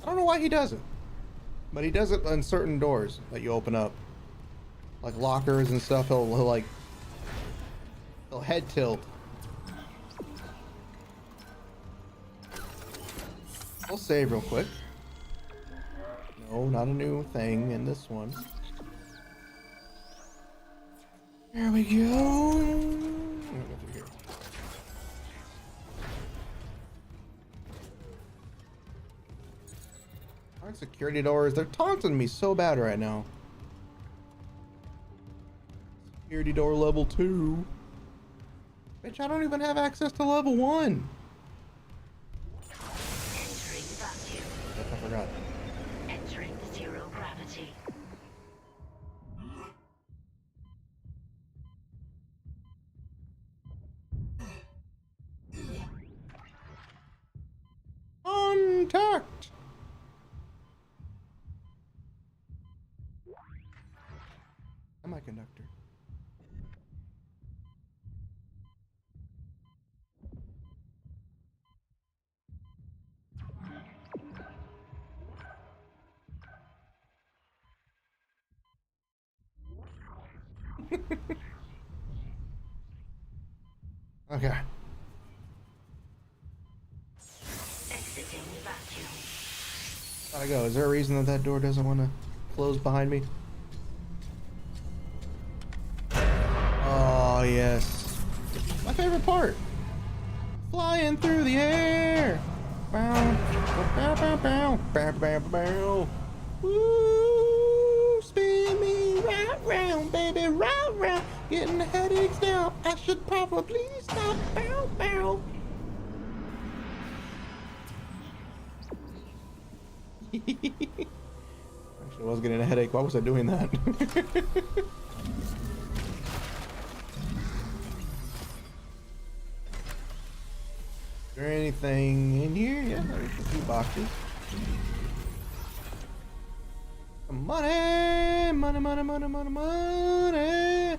don't know why he does it. But he does it on certain doors that you open up. Like lockers and stuff, he'll head tilt. I'll save real quick. No, not a new thing in this one. There we go. I'm gonna go through here. Our security doors, they're taunting me so bad right now. Security door level 2. Bitch, I don't even have access to level 1. I forgot. Entering zero gravity. Contact. Semiconductor. Okay. Exiting vacuum. Gotta go. Is there a reason that that door doesn't want to close behind me? Oh, yes. My favorite part. Flying through the air. Bow, bow, bow, bow, bow, bow, bow. Woo, spin me right round, baby, right round. Getting headaches now. I should probably stop. Bow, bow. Actually, I was getting a headache. Why was I doing that? Is there anything in here? Yeah, there's a few boxes. Money, money, money, money, money, money.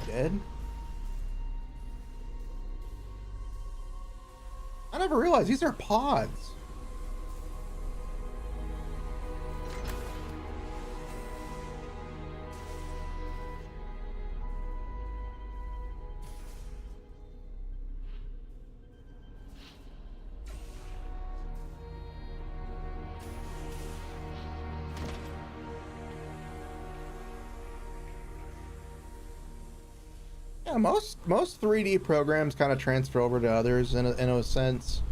Dead? I never realized these are pods. Yeah, most 3D programs kind of transfer over to others in a sense.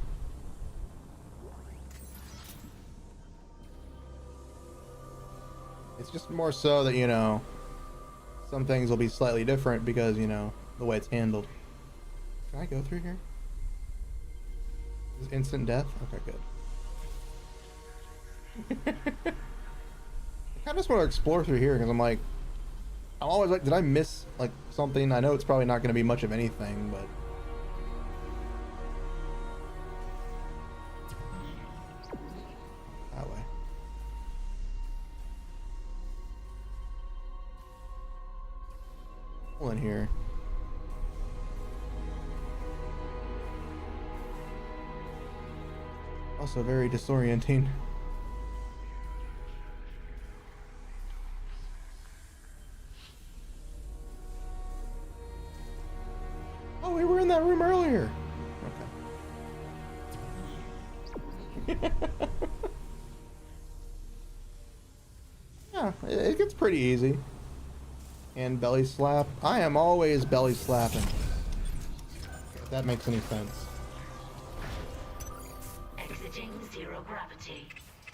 It's just more so that, you know, some things will be slightly different because, you know, the way it's handled. Can I go through here? Is it instant death? Okay, good. I kind of just want to explore through here because I'm always like, did I miss like something? I know it's probably not going to be much of anything, but that way. Pull in here. Also very disorienting. Oh, we were in that room earlier. Okay. Yeah, it gets pretty easy. And belly slap. I am always belly slapping. If that makes any sense. Exiting zero gravity.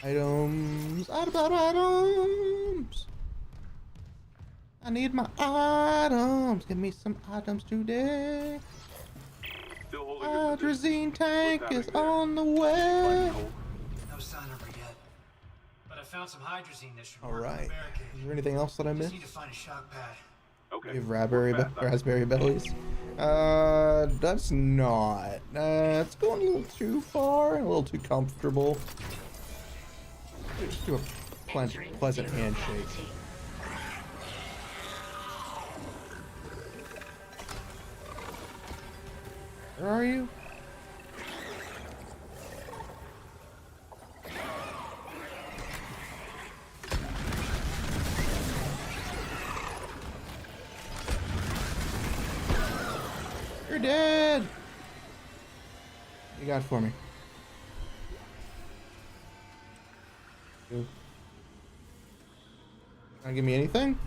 Items. Items. I need my items. Give me some items today. Hydrazine tank is on the way. No sign of her yet. But I found some hydrazine that should All work on the right. barricade. Is there anything else that I Just missed? need to find a shock pad. Okay. We have raspberry bellies. That's not. It's going a little too far, a little too comfortable. Just do a pleasant handshake. Where are you? You're dead! What you got for me? Gonna give me anything?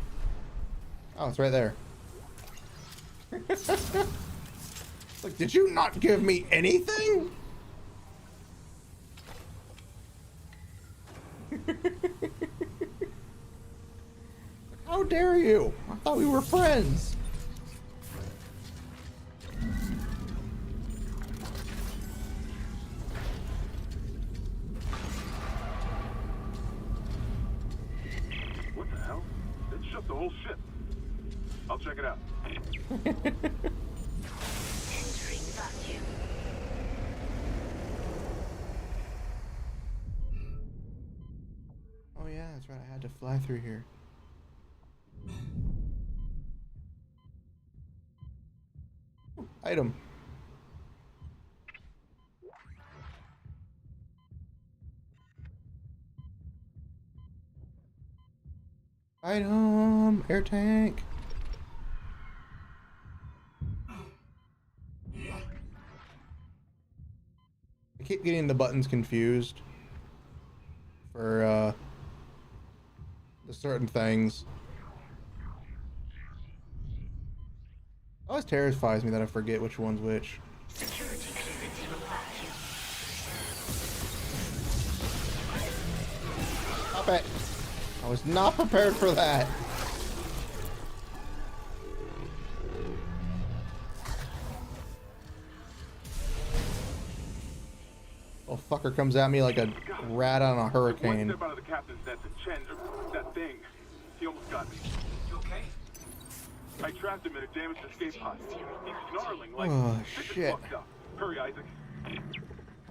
Oh, it's right there. Like, did you not give me anything? How dare you? I thought we were friends. What the hell? It shut the whole ship. I'll check it out. Oh yeah, that's right. I had to fly through here. Ooh, item. Item. Air tank. I keep getting the buttons confused for the certain things. It always terrifies me that I forget which one's which. Stop it! I was not prepared for that. Little fucker comes at me like a rat on a hurricane. One step out of the captain's desk and Chen, that thing. He almost got me. You okay? I trapped him in a damaged escape pod. He's snarling like, oh this is shit. fucked up. Hurry, Isaac.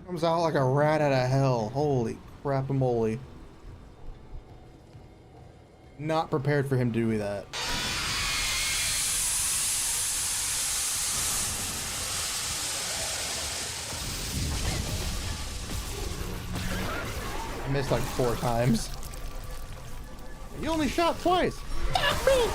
Comes out like a rat out of hell. Holy crap-a-moly. Not prepared for him to do that. I missed like 4 times. You only shot twice. Fuck me!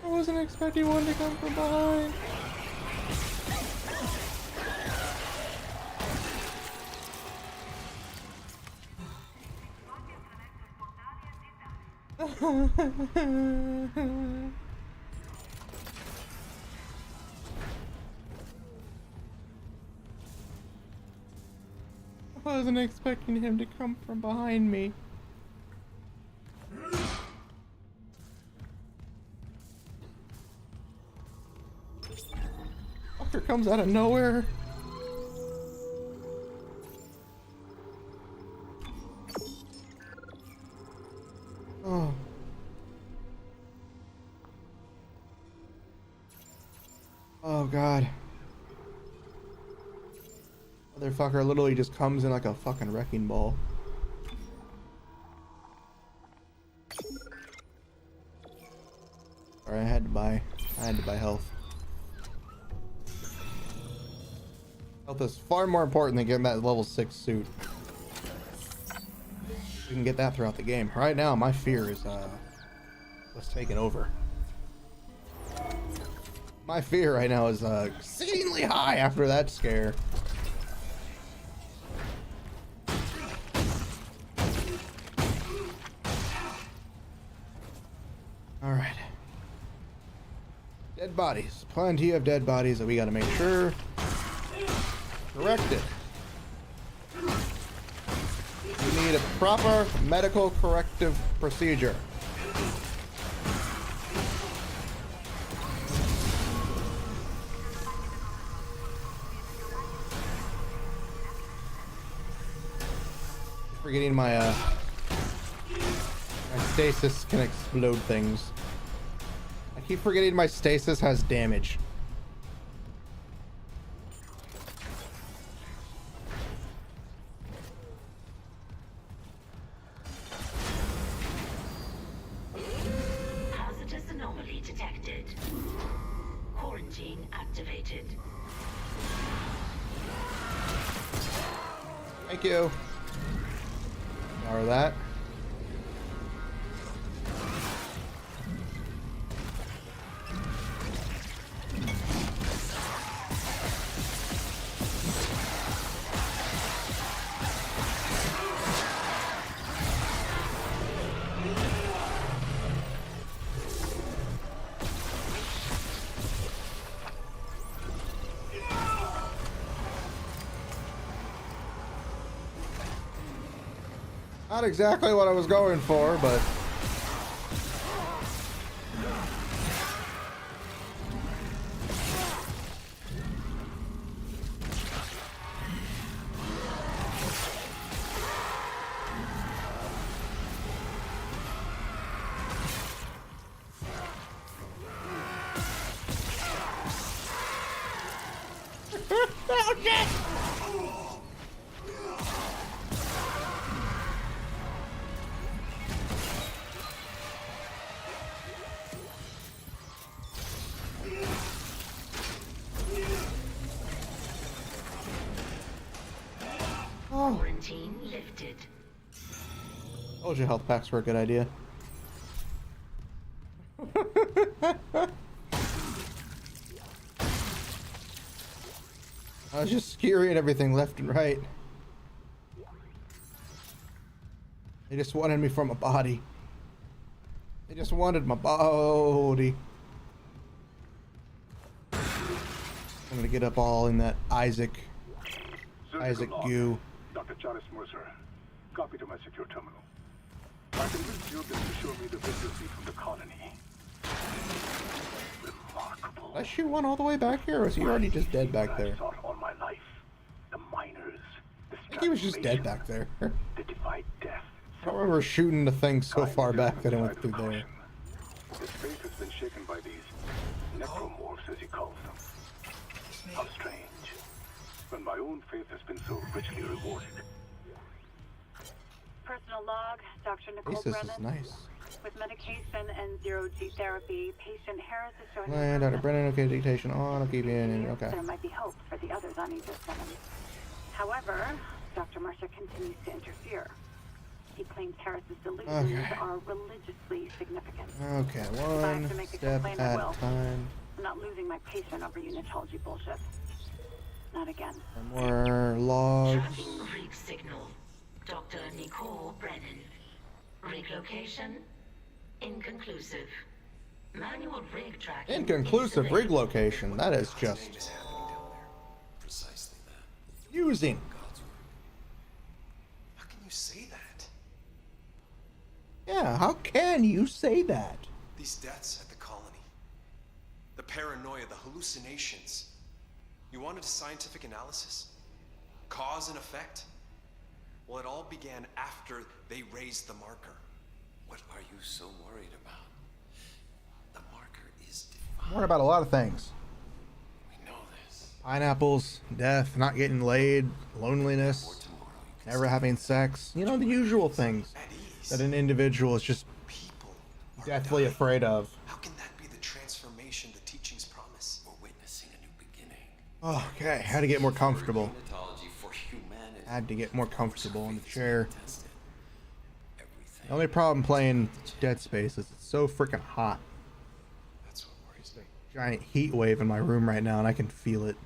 I wasn't expecting one to come from behind. I wasn't expecting him to come from behind me. Fucker comes out of nowhere. Oh. Oh god. Motherfucker literally just comes in like a fucking wrecking ball. Alright, I had to buy health. Health is far more important than getting that level 6 suit. We can get that throughout the game. Right now, my fear is what's taking over. My fear right now is exceedingly high after that scare. Alright. Dead bodies. Plenty of dead bodies that we gotta make sure corrected. We need a proper medical corrective procedure. Forgetting my stasis can explode things. I keep forgetting my stasis has damage. Hazardous anomaly detected. Quarantine activated. Thank you. Power that. Not exactly what I was going for, but oh shit! Quarantine lifted. Told you health packs were a good idea. I was just scaring everything left and right. They just wanted me from a body. They just wanted my body. I'm gonna get up all in that Isaac goo. Dr. Charles Mercer, copy to my secure terminal. I convinced Jurgen to show me the video feed from the colony. Remarkable. Did I shoot one all the way back here, or was he already just dead back there? All my life. The miners. I think he was just dead back there. They defied death. I don't remember shooting the thing so far back that I went through there. His faith has been shaken by these necromorphs, as he calls them. How strange. When my own faith has been so richly rewarded. Personal log, Dr. Nicole This Brennan. is nice. With medication and zero-G therapy, patient Harris is showing... Dr. Brennan, okay, dictation on, I'll keep you in, okay. There might be hope for the others on Aegis 7. However, Dr. Mercer continues to interfere. He claims Harris's delusions are religiously significant. Okay, If I have one to make a step complaint, I at will. a time. I'm not losing my patient over unitology bullshit. Not again. More logs. Tracking rig signal. Dr. Nicole Brennan. Rig location inconclusive. Manual rig tracking. Inconclusive rig location. That is just Precisely that. using. How can you say that? Yeah, how can you say that? These deaths at the colony. The paranoia, the hallucinations. You wanted a scientific analysis? Cause and effect? Well, it all began after they raised the marker. What are you so worried about? The marker is defined. I'm worried about a lot of things. We know this. Pineapples, death, not getting laid, loneliness, never having sex. You know, the usual things that an individual is just deathly afraid of. How can that be the transformation the teachings promise? We're witnessing a new beginning. Okay, had to get more comfortable. Unitology for humanity. Had to get more comfortable in the chair. The only problem playing Dead Space is it's so freaking hot. That's what worries me. Giant heat wave in my room right now, and I can feel it.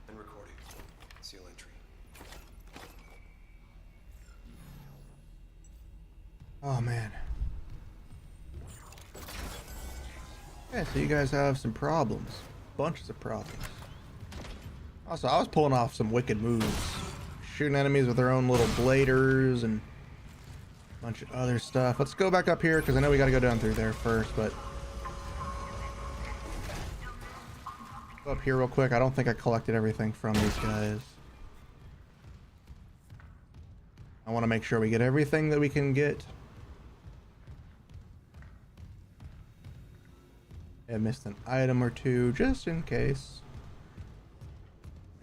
And recording. Seal entry. Oh man. Yeah, so you guys have some problems. Bunches of problems. Also, I was pulling off some wicked moves. Shooting enemies with their own little bladers and a bunch of other stuff. Let's go back up here, because I know we got to go down through there first, but... Go up here real quick. I don't think I collected everything from these guys. I want to make sure we get everything that we can get. I missed an item or two, just in case.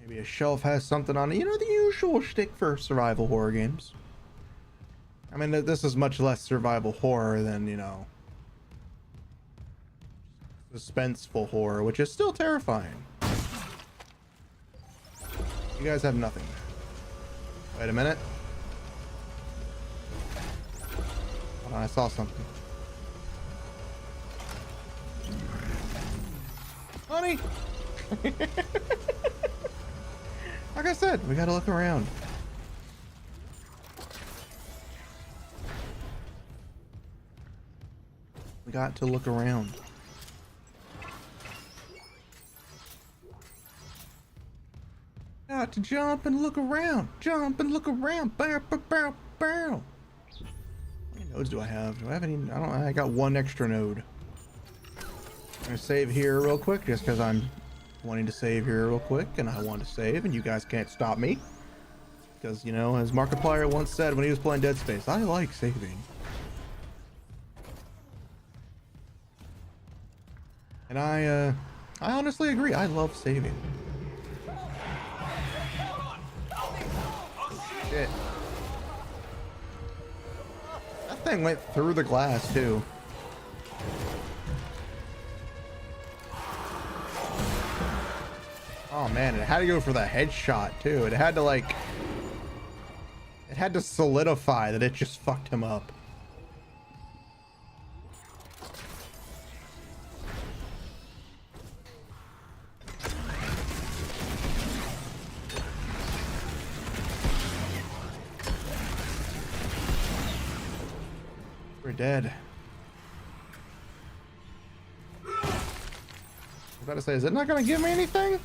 Maybe a shelf has something on it. You know, the usual shtick for survival horror games. I mean, this is much less survival horror than, you know, suspenseful horror, which is still terrifying. You guys have nothing. Wait a minute. Hold on, I saw something. Honey! Like I said, we gotta look around. We got to look around. Got to jump and look around. Jump and look around. Bow, bow, bow, bow. How many nodes do I have? Do I have any? I got one extra node. I'm gonna save here real quick just because I'm wanting to save here real quick and I want to save and you guys can't stop me. Because, you know, as Markiplier once said when he was playing Dead Space, I like saving. And I honestly agree. I love saving. Shit. That thing went through the glass too. Oh man, it had to go for the headshot too. It had to like... It had to solidify that it just fucked him up. We're dead. I was about to say, is it not gonna give me anything?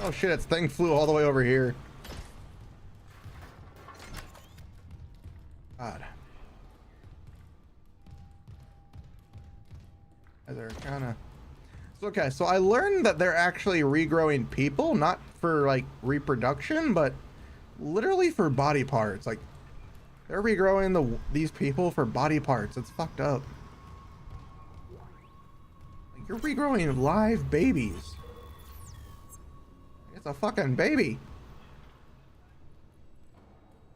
Oh shit, its thing flew all the way over here. God. They're kind of... Okay, so I learned that they're actually regrowing people, not for like reproduction, but literally for body parts. Like, they're regrowing these people for body parts. It's fucked up. Like, you're regrowing live babies. It's a fucking baby.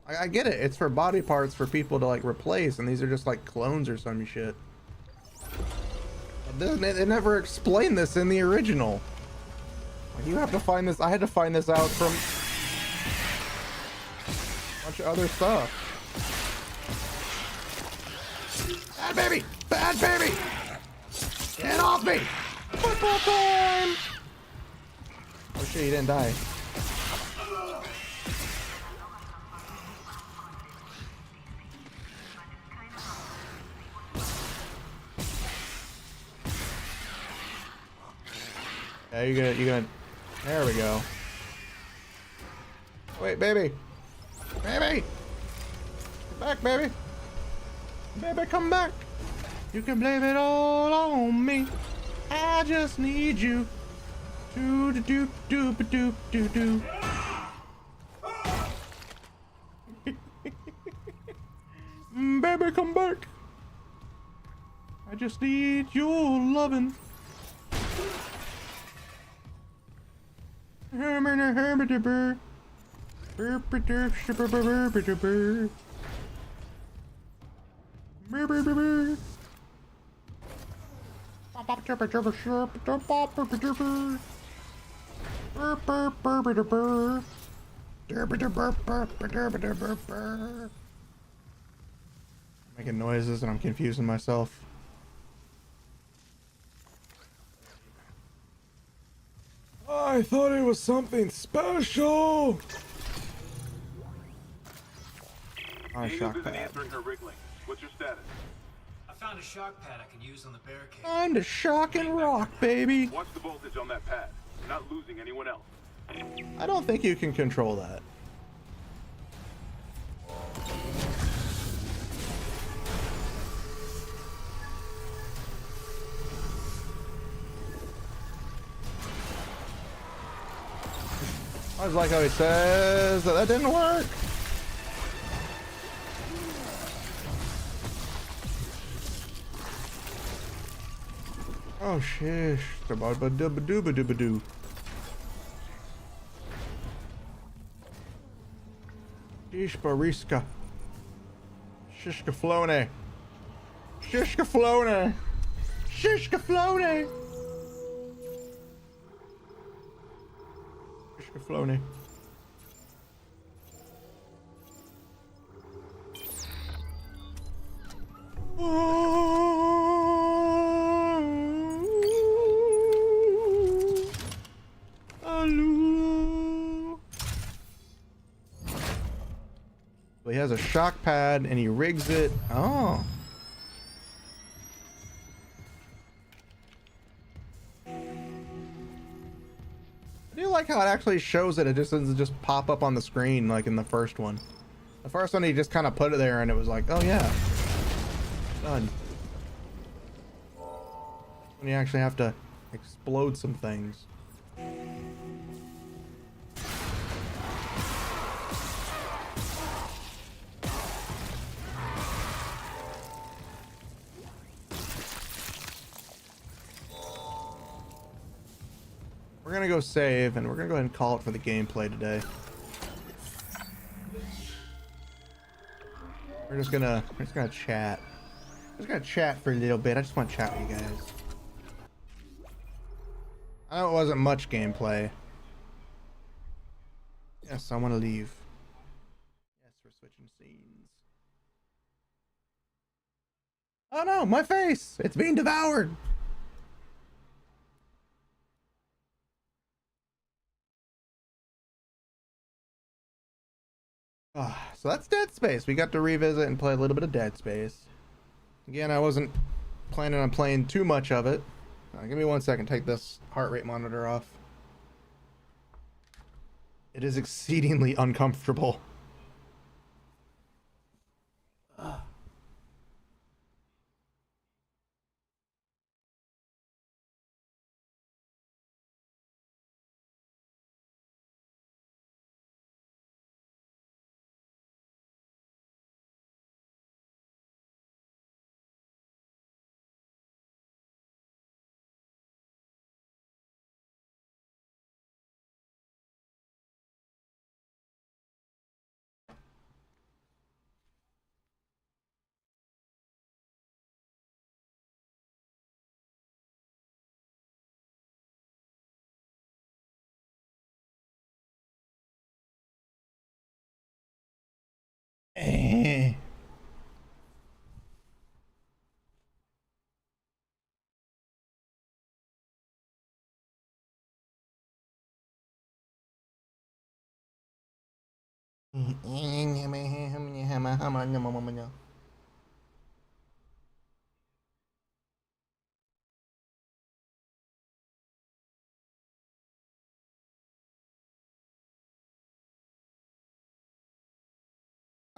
I get it. It's for body parts for people to like replace, and these are just like clones or some shit. They never explained this in the original. Like, you have to find this. I had to find this out from a bunch of other stuff. Bad baby! Bad baby! Get off me! Football time! Oh shit, he didn't die. Yeah, you're gonna, there we go. Wait, baby. Baby! Come back, baby. Baby, come back. You can blame it all on me. I just need you. Do do do do do do do. Baby, come back. I just need your loving. Making noises and I'm confusing myself. I thought it was something special. Oh, shock pad. What's your status? I found a shock pad I can use on the barricade. Time to shock and rock, baby. Watch the voltage on that pad. You're not losing anyone else. I don't think you can control that. I was like how he says that didn't work. Oh shish. Ba-ba-doo-ba-doo-ba-doo-ba-doo. Shish bariska. Shishka flone. Shishka flone. Shishka flone. Shishka flone. So he has a shock pad and he rigs it. Oh. I do like how it actually shows it. It just doesn't just pop up on the screen like in the first one. The first one he just kind of put it there and it was like, oh yeah, done. When you actually have to explode some things. We're gonna go save and we're gonna go ahead and call it for the gameplay today. We're just gonna chat. We're just gonna chat for a little bit. I just want to chat with you guys. I know it wasn't much gameplay. Yes, I want to leave. Yes, we're switching scenes. Oh no, my face! It's being devoured! So that's Dead Space. We got to revisit and play a little bit of Dead Space. Again, I wasn't planning on playing too much of it. Give me 1 second. Take this heart rate monitor off. It is exceedingly uncomfortable. Eh.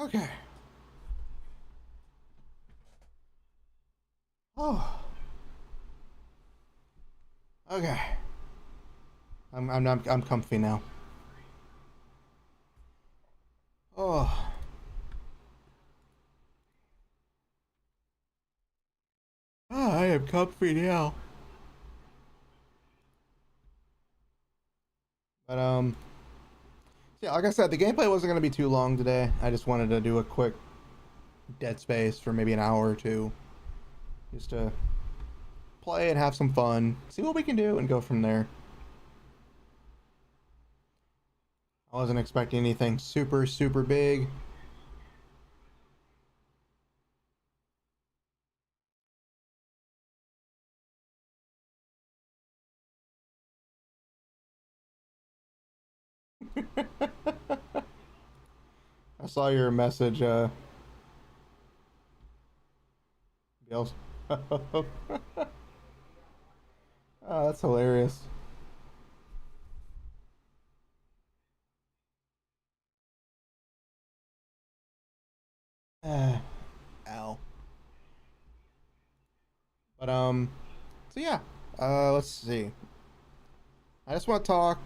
Okay. Oh. Okay. I'm comfy now. Oh. I am comfy now. But yeah, like I said, the gameplay wasn't gonna be too long today. I just wanted to do a quick Dead Space for maybe an hour or two, just to play and have some fun, see what we can do, and go from there. I wasn't expecting anything super big. I saw your message, Gils. Oh, that's hilarious. Ow. But so yeah, let's see. I just want to talk.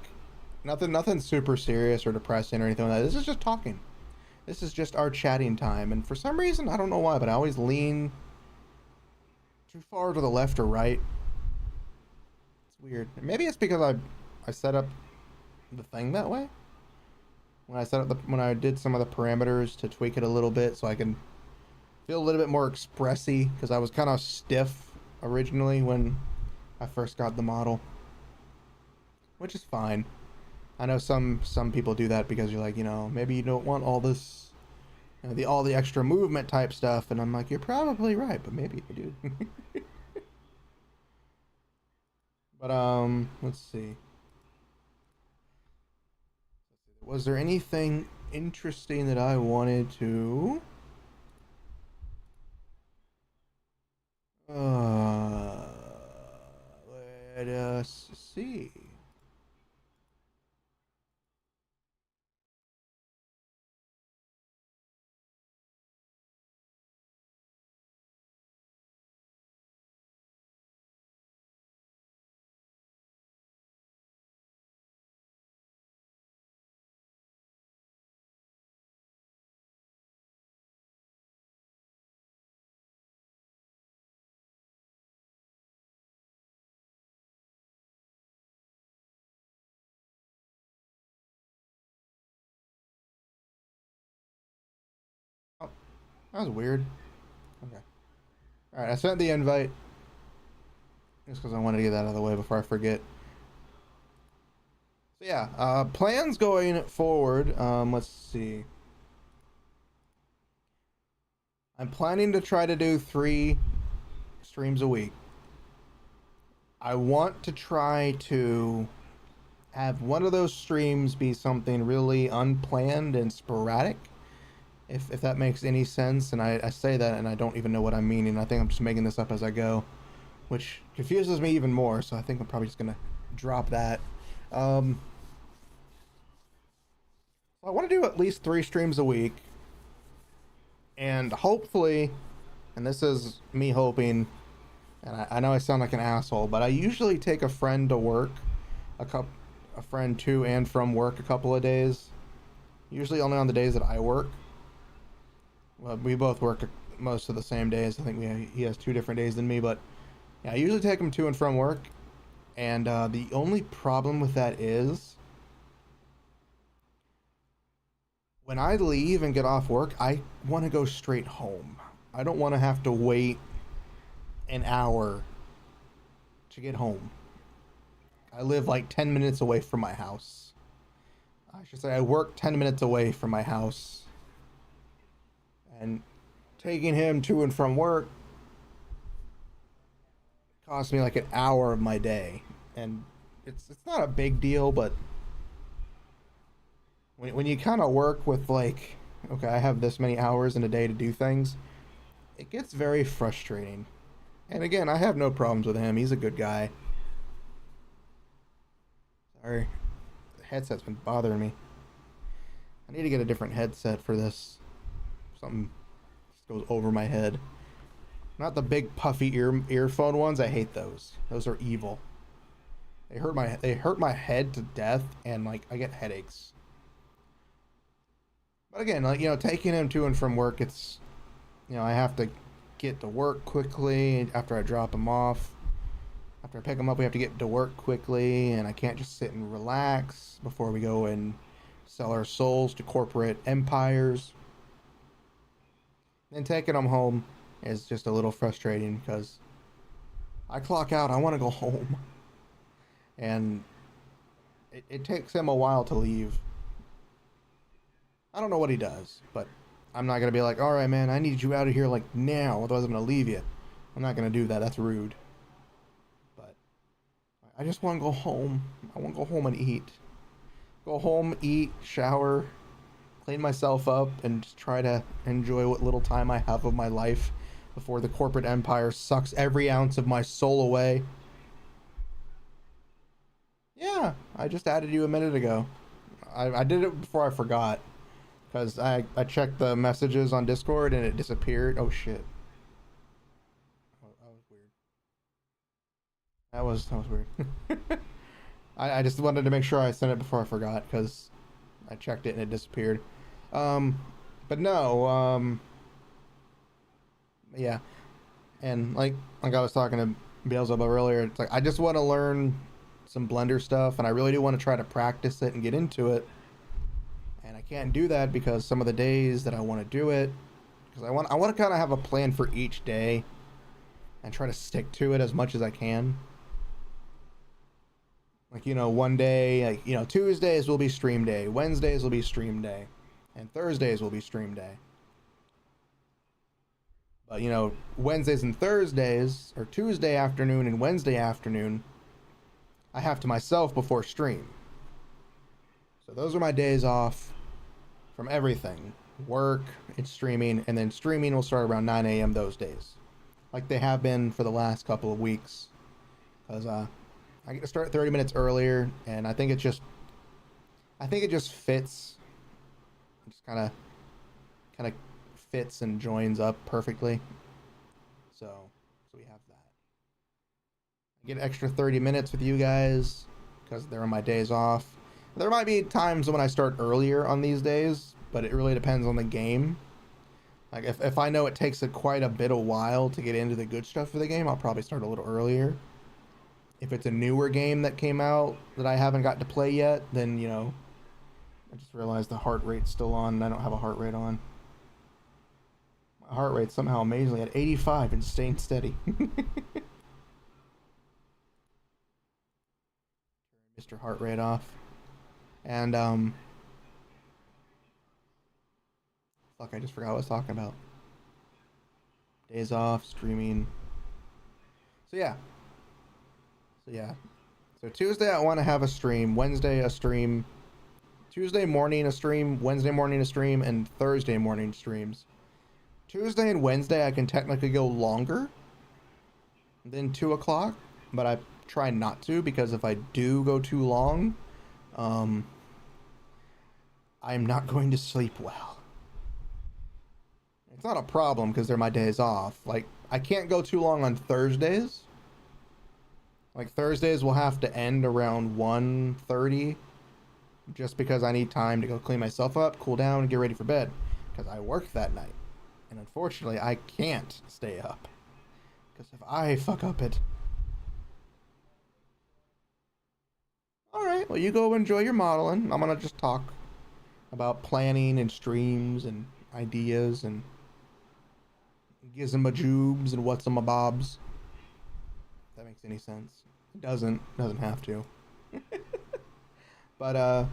Nothing super serious or depressing or anything like that. This is just talking. This is just our chatting time. And for some reason, I don't know why, but I always lean too far to the left or right. It's weird. Maybe it's because I set up the thing that way. When I did some of the parameters to tweak it a little bit so I can feel a little bit more expressy, because I was kind of stiff originally when I first got the model, which is fine. I know some people do that because you're like, maybe you don't want all this, all the extra movement type stuff, and I'm like, you're probably right, but maybe I do. But let's see. Was there anything interesting that I wanted to? Let us see. Oh, that was weird. Okay. Alright, I sent the invite. Just because I wanted to get that out of the way before I forget. So yeah, plans going forward. Let's see. I'm planning to try to do 3 streams a week. I want to try to have one of those streams be something really unplanned and sporadic, if that makes any sense. And I say that and I don't even know what I'm meaning. I think I'm just making this up as I go, which confuses me even more, so I think I'm probably just gonna drop that. So I want to do at least 3 streams a week. And hopefully, and this is me hoping, and I know I sound like an asshole, but I usually take a friend to work, a friend to and from work a couple of days. Usually only on the days that I work. Well, we both work most of the same days. I think he has 2 different days than me, but yeah, I usually take him to and from work. And the only problem with that is when I leave and get off work, I want to go straight home. I don't want to have to wait an hour to get home. I live like 10 minutes away from my house. I should say I work 10 minutes away from my house. And taking him to and from work cost me like an hour of my day. And it's not a big deal, but when you kind of work with like, okay, I have this many hours in a day to do things, it gets very frustrating. And again, I have no problems with him. He's a good guy. Sorry. The headset's been bothering me. I need to get a different headset for this. Something just goes over my head. Not the big puffy earphone ones. I hate those. Those are evil. They hurt my head to death, and like I get headaches. But again, like, you know, taking him to and from work, it's, you know, I have to get to work quickly after I drop him off. After I pick him up, we have to get to work quickly, and I can't just sit and relax before we go and sell our souls to corporate empires. And taking him home is just a little frustrating because I clock out, I want to go home. And it takes him a while to leave. I don't know what he does, but I'm not going to be like, all right, man, I need you out of here like now, otherwise I'm going to leave you. I'm not going to do that. That's rude. But I just want to go home. I want to go home and eat. Go home, eat, shower, clean myself up, and just try to enjoy what little time I have of my life before the corporate empire sucks every ounce of my soul away. Yeah, I just added you a minute ago. I did it before I forgot. Because I checked the messages on Discord and it disappeared. Oh shit. Oh, that was weird. That was weird. I just wanted to make sure I sent it before I forgot because I checked it and it disappeared. But no, yeah. And like I was talking to Beelzebub earlier, it's like I just want to learn some Blender stuff, and I really do want to try to practice it and get into it. And I can't do that because some of the days that I want to do it, because I want to kind of have a plan for each day and try to stick to it as much as I can. Like, you know, one day, like, you know, Tuesdays will be stream day, Wednesdays will be stream day, and Thursdays will be stream day. But, you know, Wednesdays and Thursdays, or Tuesday afternoon and Wednesday afternoon, I have to myself before stream. So those are my days off from everything. Work, it's streaming, and then streaming will start around 9 a.m. those days. Like they have been for the last couple of weeks. Because I get to start 30 minutes earlier, and I think it just fits. It just kind of fits and joins up perfectly. So we have that. I get an extra 30 minutes with you guys because they're on my days off. There might be times when I start earlier on these days, but it really depends on the game. Like if I know it takes quite a bit of while to get into the good stuff for the game, I'll probably start a little earlier. If it's a newer game that came out that I haven't got to play yet, then, you know, I just realized the heart rate's still on and I don't have a heart rate on. My heart rate's somehow amazingly at 85 and staying steady. Mr. Heart rate off. And, fuck, I just forgot what I was talking about. Days off, streaming. So yeah. So Tuesday I want to have a stream, Wednesday a stream, Tuesday morning a stream, Wednesday morning a stream, and Thursday morning streams. Tuesday and Wednesday I can technically go longer than 2 o'clock, but I try not to, because if I do go too long, I'm not going to sleep well. It's not a problem because they're my days off. Like, I can't go too long on Thursdays. Like, Thursdays will have to end around 1:30 just because I need time to go clean myself up, cool down, and get ready for bed because I work that night. And unfortunately, I can't stay up because if I fuck up it... Alright, well, you go enjoy your modeling. I'm gonna just talk about planning and streams and ideas and gizmajubes and what's on my bobs. If that makes any sense. It doesn't have to. But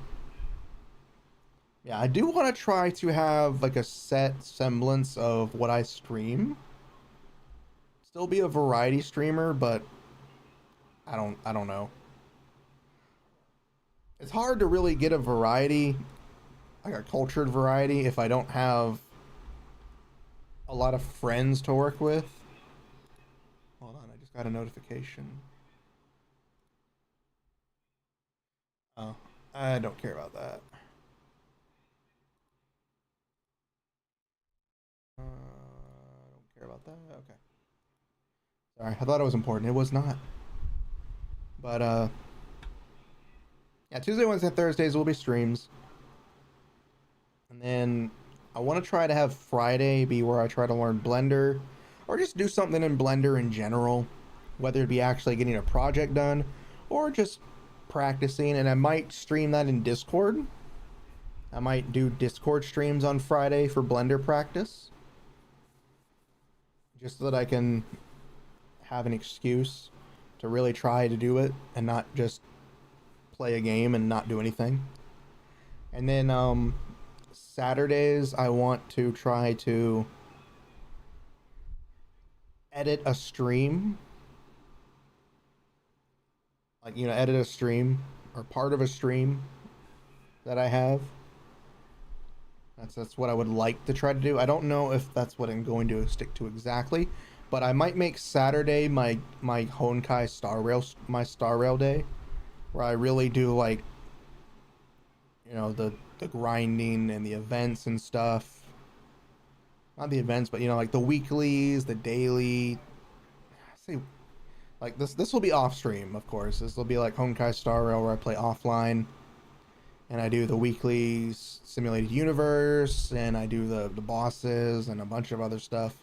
yeah, I do want to try to have like a set semblance of what I stream. Still be a variety streamer, but I don't know. It's hard to really get a variety, like a cultured variety, if I don't have a lot of friends to work with. Hold on, I just got a notification. Oh, I don't care about that. I don't care about that. Okay. Sorry, I thought it was important. It was not. But yeah, Tuesday, Wednesday, Thursdays will be streams. And then I want to try to have Friday be where I try to learn Blender or just do something in Blender in general, whether it be actually getting a project done or just practicing. And I might stream that in Discord. I might do Discord streams on Friday for Blender practice, just so that I can have an excuse to really try to do it and not just play a game and not do anything. And then Saturdays I want to try to edit a stream, like, you know, edit a stream or part of a stream that I have. That's what I would like to try to do. I don't know if that's what I'm going to stick to exactly, but I might make Saturday my Honkai Star Rail day, where I really do, like, you know, the grinding and the events and stuff. Not the events, but, you know, like the weeklies, the daily. Say, like, this will be off stream, of course. This will be like Honkai Star Rail, where I play offline. And I do the weekly simulated universe, and I do the bosses and a bunch of other stuff.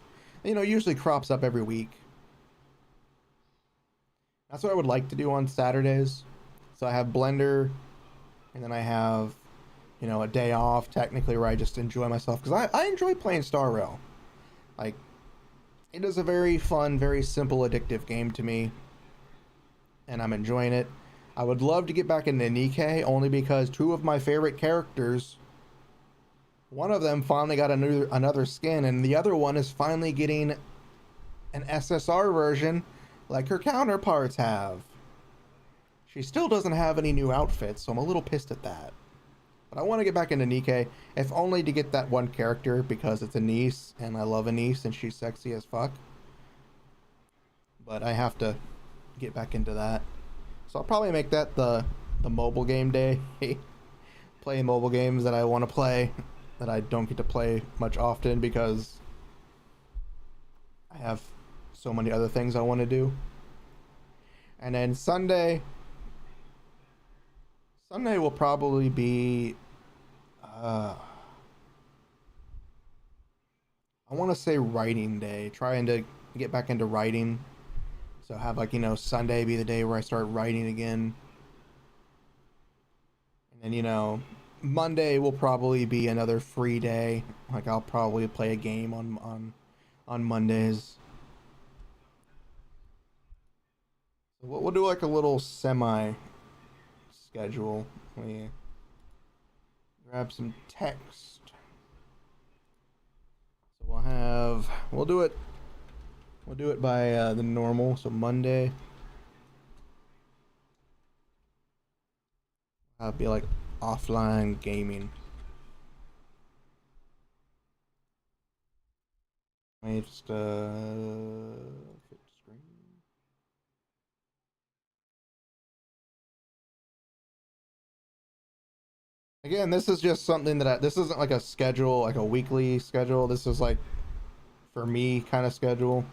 You know, usually crops up every week. That's what I would like to do on Saturdays. So I have Blender, and then I have, you know, a day off technically where I just enjoy myself, because I enjoy playing Star Rail. Like, it is a very fun, very simple, addictive game to me, and I'm enjoying it. I would love to get back into Nikkei, only because two of my favorite characters, one of them finally got another skin, and the other one is finally getting an SSR version like her counterparts have. She still doesn't have any new outfits, so I'm a little pissed at that. But I want to get back into Nikkei, if only to get that one character, because it's Anise, and I love Anise, and she's sexy as fuck. But I have to get back into that. So I'll probably make that the mobile game day. Play mobile games that I want to play, that I don't get to play much often because I have so many other things I want to do. And then Sunday will probably be I want to say writing day, trying to get back into writing. So have, like, you know, Sunday be the day where I start writing again. And then, you know, Monday will probably be another free day. Like, I'll probably play a game on Mondays. So we'll do like a little semi schedule. Let me grab some text. So we'll do it by the normal. So Monday, I'll be like offline gaming. Let me just fit screen. Again, this is just something that this isn't like a schedule, like a weekly schedule. This is like for me kind of schedule.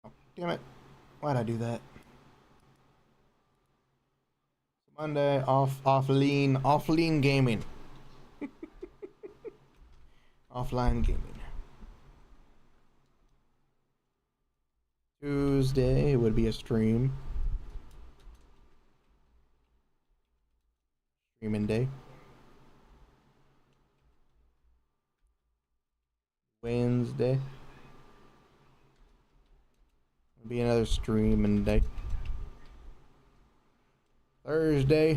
Oh, damn it. Why'd I do that? Monday off lean gaming. Offline gaming. Tuesday would be a stream. Streaming day. Wednesday would be another streaming day. Thursday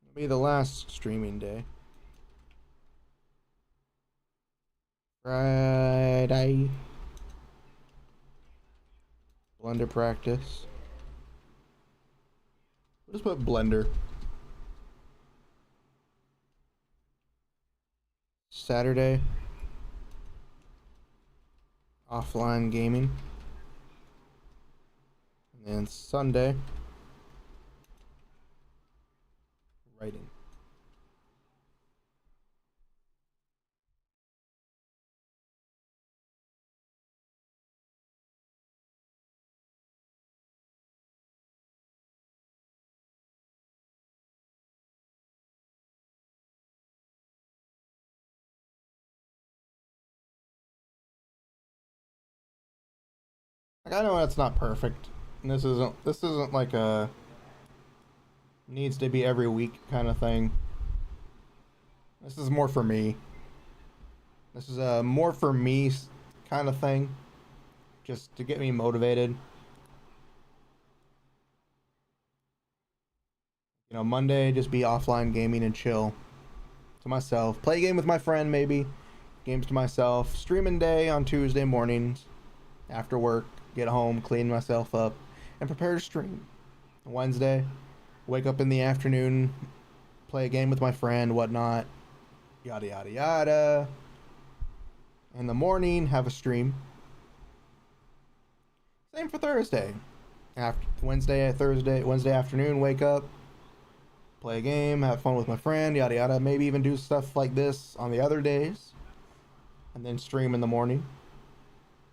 will be the last streaming day. Friday, Blender practice. We'll just put Blender. Saturday, offline gaming. And then Sunday, writing. Like, I know that's not perfect, and this isn't like a needs to be every week kind of thing. This is more for me. This is a more for me kind of thing, just to get me motivated. You know, Monday just be offline gaming and chill to myself. Play a game with my friend maybe. Games to myself. Streaming day on Tuesday mornings after work. Get home, clean myself up, and prepare to stream. Wednesday, wake up in the afternoon, play a game with my friend, whatnot, yada yada yada. In the morning, have a stream. Same for Thursday. After Wednesday afternoon, wake up, play a game, have fun with my friend, yada yada. Maybe even do stuff like this on the other days, and then stream in the morning.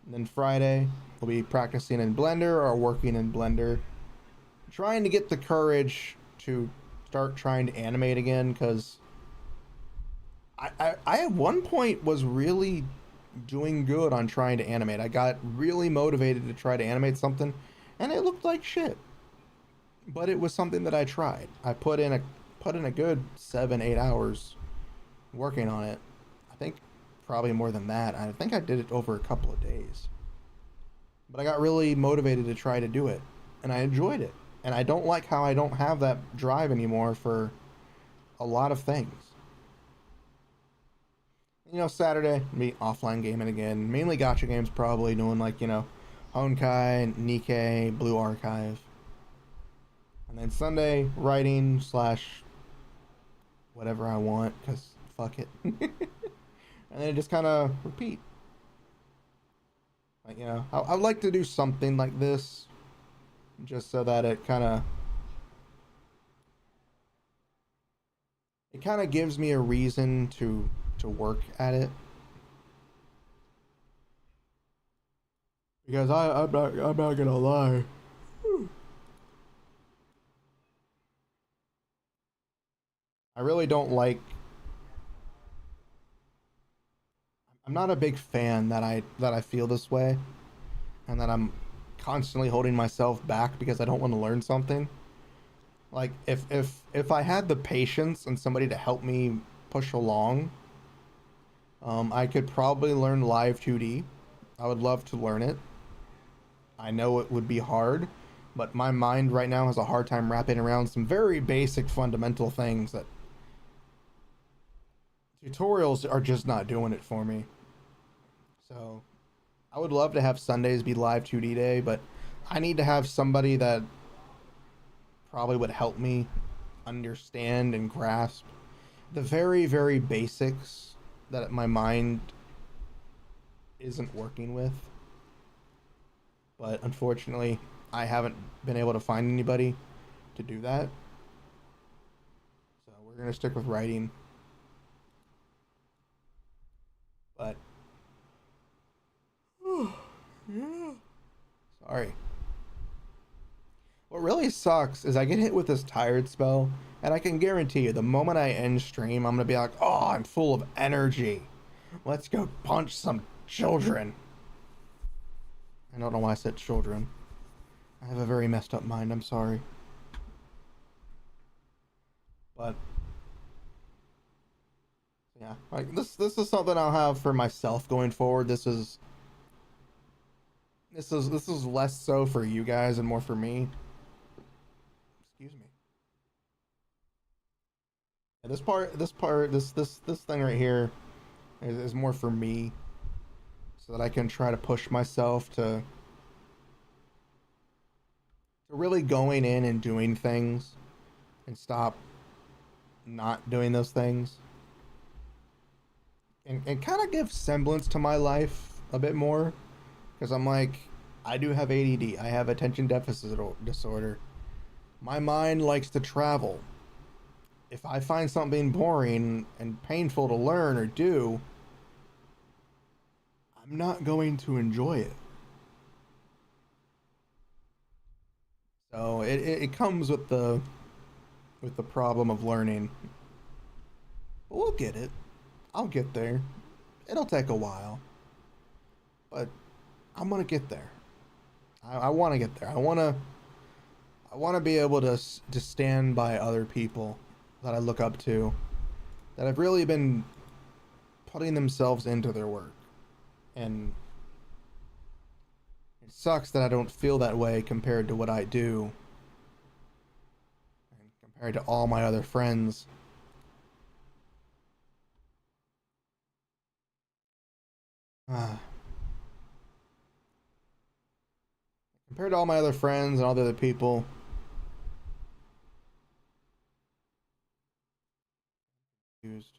And then Friday, we'll be practicing in Blender or working in Blender. Trying to get the courage to start trying to animate again, because I at one point was really doing good on trying to animate. I got really motivated to try to animate something, and it looked like shit. But it was something that I tried. I put in a good 7-8 hours working on it. I think probably more than that. I think I did it over a couple of days. But I got really motivated to try to do it, and I enjoyed it. And I don't like how I don't have that drive anymore for a lot of things. You know, Saturday, me offline gaming again. Mainly gacha games, probably doing like, you know, Honkai, Nikkei, Blue Archive. And then Sunday, writing / whatever I want, because fuck it. And then it just kind of repeat. Like, you know, I'd like to do something like this, just so that it kind of gives me a reason to work at it. Because I'm not gonna lie. I really don't like. I'm not a big fan that I feel this way, and that I'm constantly holding myself back because I don't want to learn something. Like if I had the patience and somebody to help me push along, I could probably learn Live 2D. I would love to learn it. I know it would be hard, but my mind right now has a hard time wrapping around some very basic fundamental things that tutorials are just not doing it for me. So I would love to have Sundays be Live 2D day, but I need to have somebody that probably would help me understand and grasp the very, very basics that my mind isn't working with. But unfortunately, I haven't been able to find anybody to do that. So we're gonna stick with writing. But yeah. Sorry. What really sucks is I get hit with this tired spell, and I can guarantee you the moment I end stream, I'm gonna be like, oh, I'm full of energy. Let's go punch some children. I don't know why I said children. I have a very messed up mind, I'm sorry. But yeah, like this is something I'll have for myself going forward. This is less so for you guys and more for me. Excuse me. Yeah, this thing right here is more for me, so that I can try to push myself to really going in and doing things and stop not doing those things, and kind of give semblance to my life a bit more, because I'm like, I do have ADD, I have attention deficit disorder, my mind likes to travel. If I find something boring and painful to learn or do, I'm not going to enjoy it. So it comes with the problem of learning. But we'll get it. I'll get there. It'll take a while. But I'm gonna get there. I want to get there. I want to be able to stand by other people that I look up to, that have really been putting themselves into their work. And it sucks that I don't feel that way compared to what I do, and compared to all my other friends. Compared to all my other friends and all the other people. Used.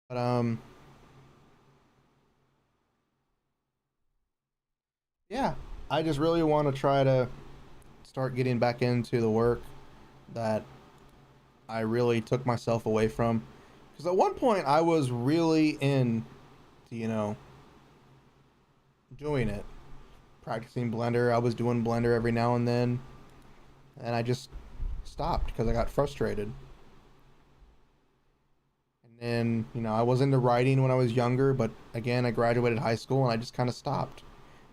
But yeah, I just really want to try to start getting back into the work that I really took myself away from. Because at one point I was really in, doing it. Practicing Blender. I was doing Blender every now and then. And I just stopped because I got frustrated. And then, I was into writing when I was younger, but again, I graduated high school and I just kind of stopped.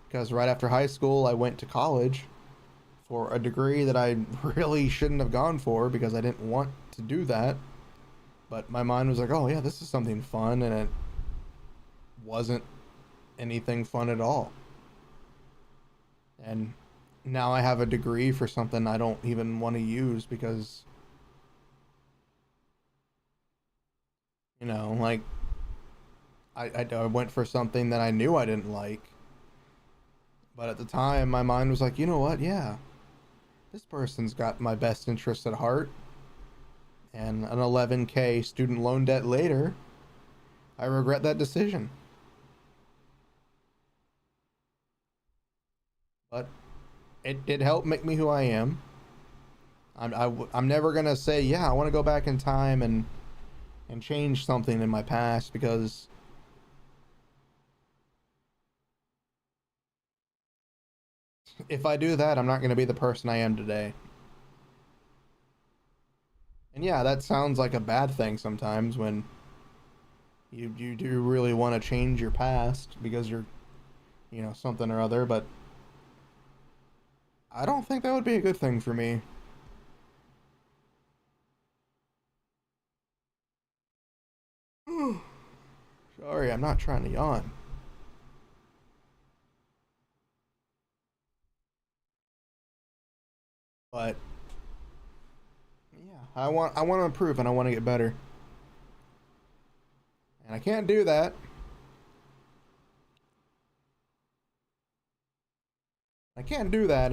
Because right after high school, I went to college for a degree that I really shouldn't have gone for because I didn't want to do that. But my mind was like, oh yeah, this is something fun, and it wasn't anything fun at all. And now I have a degree for something I don't even want to use because, like, I went for something that I knew I didn't like. But at the time, my mind was like, you know what? Yeah, this person's got my best interests at heart. And an 11K student loan debt later, I regret that decision. But it did help make me who I am. I'm never going to say, yeah, I want to go back in time and change something in my past, because if I do that, I'm not going to be the person I am today. And yeah, that sounds like a bad thing sometimes when you do really want to change your past because you're, something or other, but I don't think that would be a good thing for me. Sorry, I'm not trying to yawn. But yeah, I want to improve and I want to get better. And I can't do that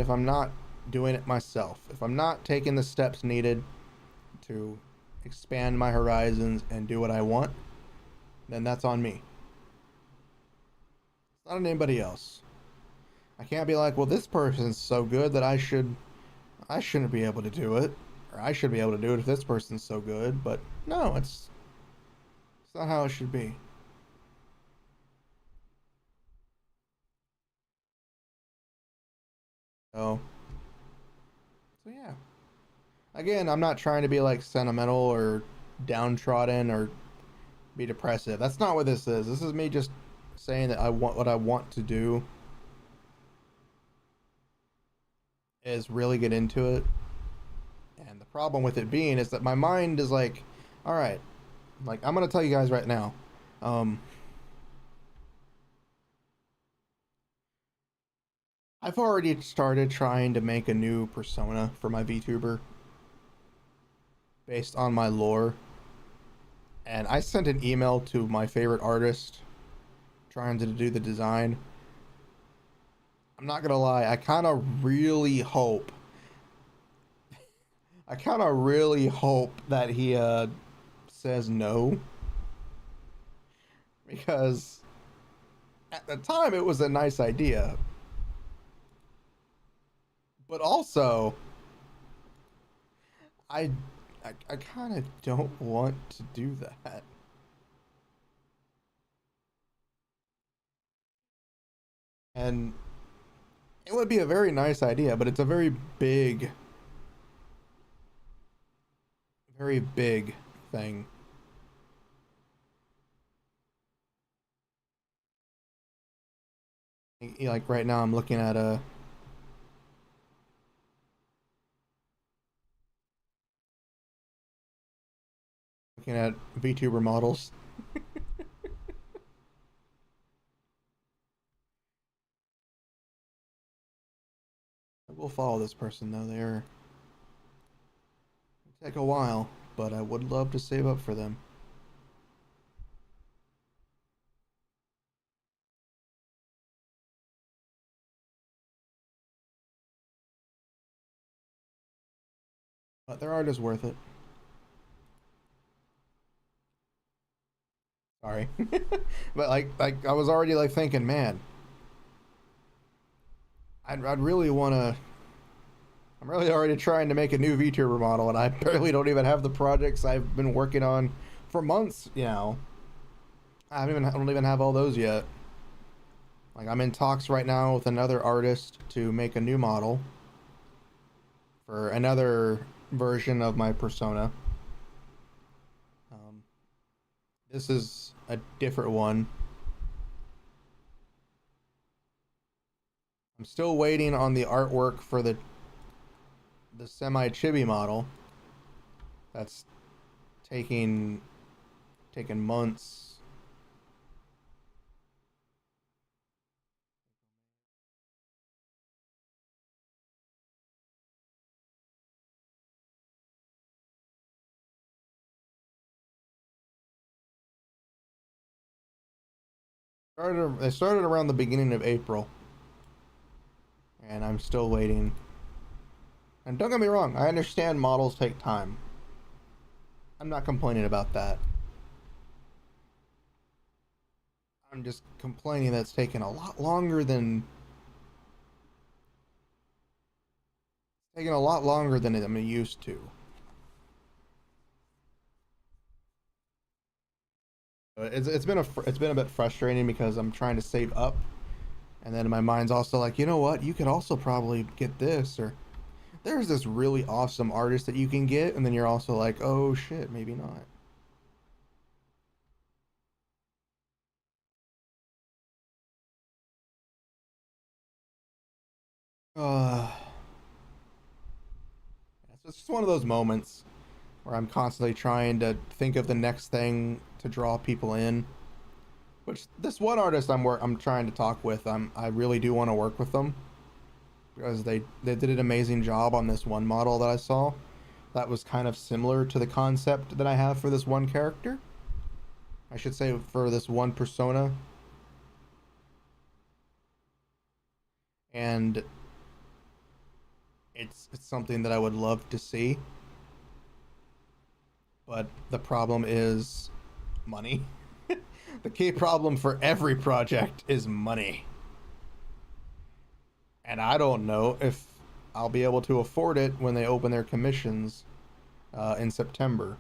if I'm not doing it myself. If I'm not taking the steps needed to expand my horizons and do what I want, then that's on me. It's not on anybody else. I can't be like, well, this person's so good that I shouldn't be able to do it, or I should be able to do it if this person's so good. But no, it's not how it should be. So yeah. Again, I'm not trying to be like sentimental or downtrodden or be depressive. That's not what this is. This is me just saying that I want what I want to do is really get into it. And the problem with it being is that my mind is like, all right, like I'm gonna tell you guys right now. I've already started trying to make a new persona for my VTuber based on my lore. And I sent an email to my favorite artist trying to do the design. I'm not gonna lie, I kind of really hope that he says no, because at the time it was a nice idea, but also I kind of don't want to do that. And it would be a very nice idea, but it's a very big thing. Like right now I'm looking at VTuber models. I will follow this person though. It'll take a while, but I would love to save up for them. But their art is worth it. Sorry. But like I was already like thinking, man, I'd really want to. I'm really already trying to make a new VTuber model, and I barely don't even have the projects I've been working on for months. You know, I don't even have all those yet. Like I'm in talks right now with another artist to make a new model for another version of my persona. This is a different one. I'm still waiting on the artwork for the semi-chibi model. That's taking months. They started around the beginning of April, and I'm still waiting. And don't get me wrong, I understand models take time. I'm not complaining about that. I'm just complaining that it's taken a lot longer than I'm used to. It's been a bit frustrating because I'm trying to save up, and then my mind's also like, you know what? You could also probably get this, or there's this really awesome artist that you can get, and then you're also like, oh shit, maybe not. It's just one of those moments where I'm constantly trying to think of the next thing to draw people in. Which this one artist I'm trying to talk with, I really do want to work with them, because they did an amazing job on this one model that I saw. That was kind of similar to the concept that I have for this one character. I should say for this one persona. And it's something that I would love to see. But the problem is money. The key problem for every project is money. And I don't know if I'll be able to afford it when they open their commissions in September.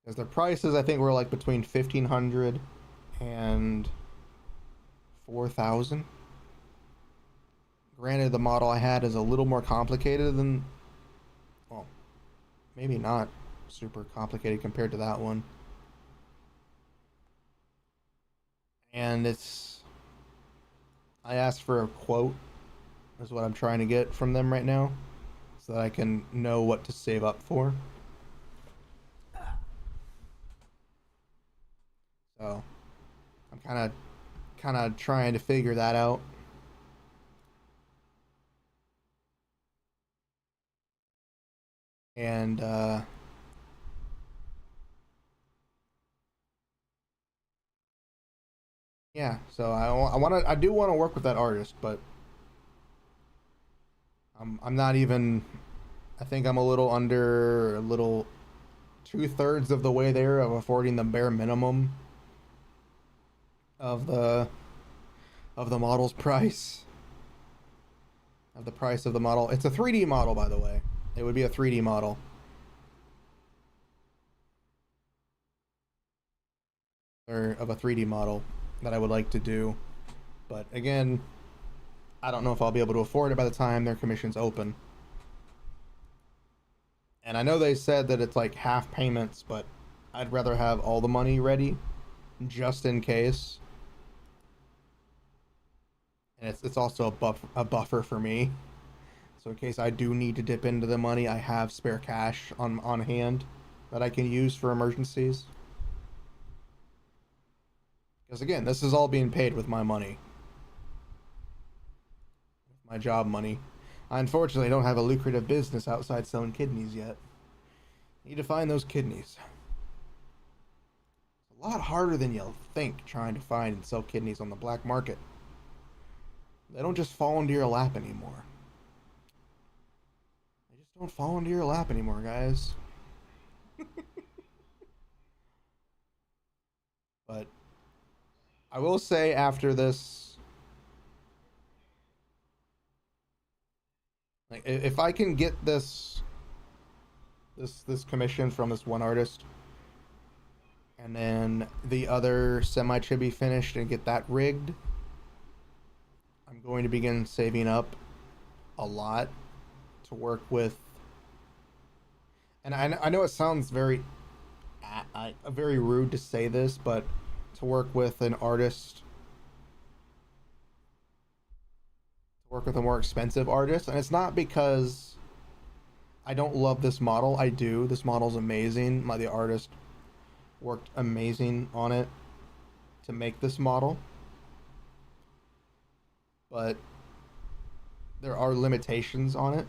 Because their prices, I think, were like between 1,500 and 4,000. Granted, the model I had is a little more complicated than, well, maybe not super complicated compared to that one. And I asked for a quote, is what I'm trying to get from them right now, so that I can know what to save up for. So I'm kind of trying to figure that out. And yeah, so I do want to work with that artist, but I'm not even, I think I'm a little 2/3 of the way there of affording the bare minimum of the model's price. Of the price of the model. It's a 3D model, by the way. It would be a 3D model. Or of a 3D model that I would like to do. But again, I don't know if I'll be able to afford it by the time their commission's open. And I know they said that it's like half payments, but I'd rather have all the money ready just in case. And it's also a buffer for me. So in case I do need to dip into the money, I have spare cash on hand that I can use for emergencies. Because again, this is all being paid with my money. My job money. I unfortunately don't have a lucrative business outside selling kidneys yet. Need to find those kidneys. It's a lot harder than you'll think trying to find and sell kidneys on the black market. They don't just fall into your lap anymore. They just don't fall into your lap anymore, guys. But I will say after this, like, if I can get this commission from this one artist, and then the other semi-chibi finished and get that rigged, I'm going to begin saving up a lot to work with. And I know it sounds very rude to say this, but to work with an artist, to work with a more expensive artist. And it's not because I don't love this model. I do. This model's amazing. The artist worked amazing on it to make this model. But there are limitations on it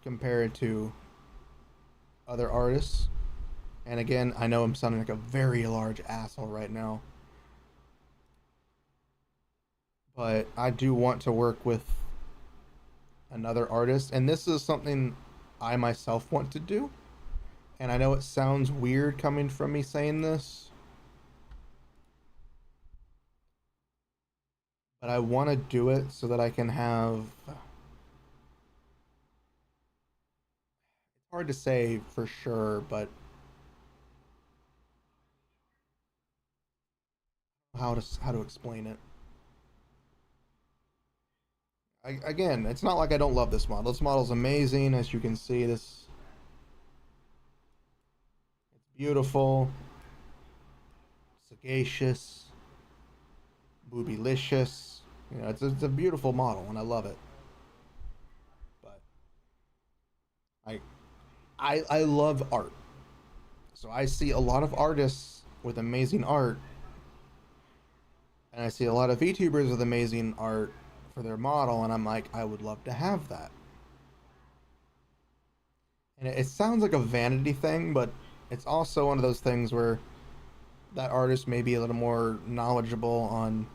compared to other artists. And again, I know I'm sounding like a very large asshole right now. But I do want to work with another artist. And this is something I myself want to do. And I know it sounds weird coming from me saying this, but I want to do it so that I can have... It's hard to say for sure, but how to explain it. Again, it's not like I don't love this model. This model's amazing, as you can see. It's beautiful, sagacious, boobylicious. You know, it's a beautiful model, and I love it. But I love art, so I see a lot of artists with amazing art, and I see a lot of VTubers with amazing art for their model, and I'm like, I would love to have that. And it sounds like a vanity thing, but it's also one of those things where that artist may be a little more knowledgeable on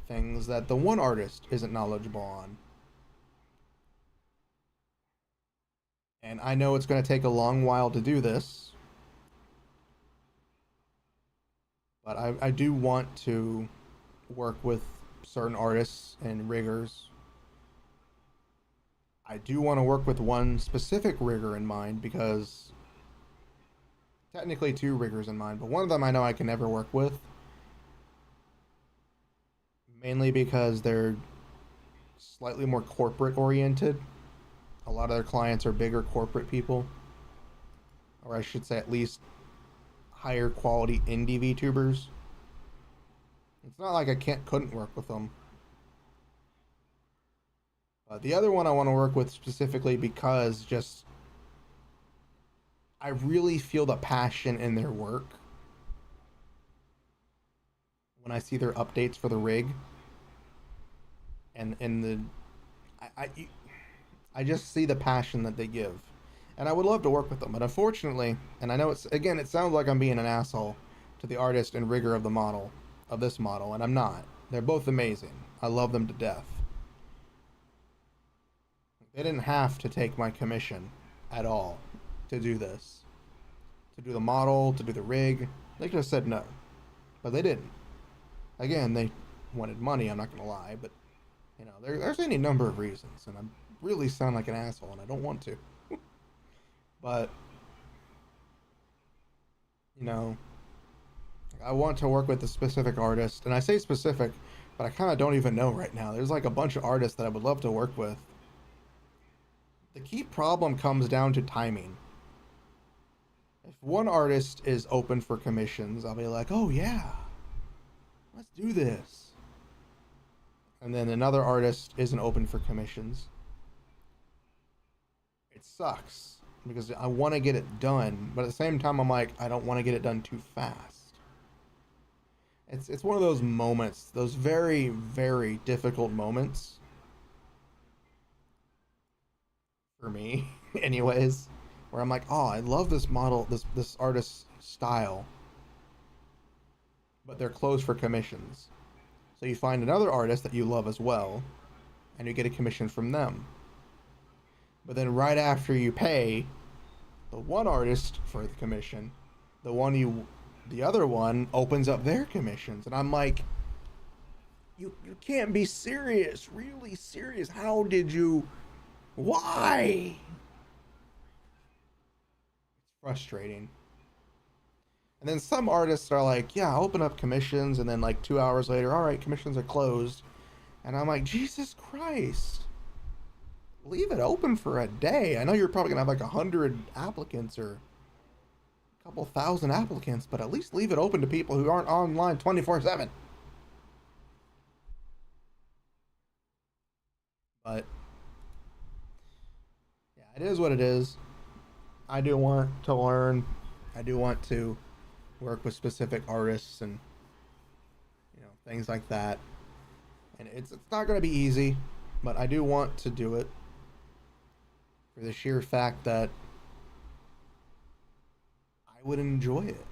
things that the one artist isn't knowledgeable on. And I know it's going to take a long while to do this. But I do want to work with certain artists and riggers. I do want to work with one specific rigger in mind because technically 2 riggers in mind, but one of them I know I can never work with. Mainly because they're slightly more corporate oriented. A lot of their clients are bigger corporate people. Or I should say at least higher quality indie VTubers. It's not like I couldn't work with them. The other one I want to work with specifically because just I really feel the passion in their work when I see their updates for the rig, and I just see the passion that they give, and I would love to work with them. But unfortunately, and I know it sounds like I'm being an asshole to the artist and rigger of this model, and I'm not. They're both amazing. I love them to death. They didn't have to take my commission at all to do this. To do the model, to do the rig. They could have said no. But they didn't. Again, they wanted money, I'm not going to lie. But, you know, there's any number of reasons. And I really sound like an asshole, and I don't want to. But, you know, I want to work with a specific artist. And I say specific, but I kind of don't even know right now. There's like a bunch of artists that I would love to work with. The key problem comes down to timing. If one artist is open for commissions, I'll be like, oh yeah, let's do this. And then another artist isn't open for commissions. It sucks because I want to get it done, but at the same time I'm like, I don't want to get it done too fast. It's one of those moments, those very, very difficult moments for me anyways, where I'm like, oh, I love this model, this artist's style, but they're closed for commissions. So you find another artist that you love as well, and you get a commission from them. But then right after you pay the one artist for the commission, the other one opens up their commissions, and I'm like, you can't be serious, really serious. How did you? Why? It's frustrating. And then some artists are like, yeah, I'll open up commissions, and then like 2 hours later, all right, commissions are closed. And I'm like, Jesus Christ. Leave it open for a day. I know you're probably gonna have like 100 applicants or a couple thousand applicants, but at least leave it open to people who aren't online 24/7. But it is what it is. I do want to learn. I do want to work with specific artists and, you know, things like that. And it's not going to be easy, but I do want to do it for the sheer fact that I would enjoy it.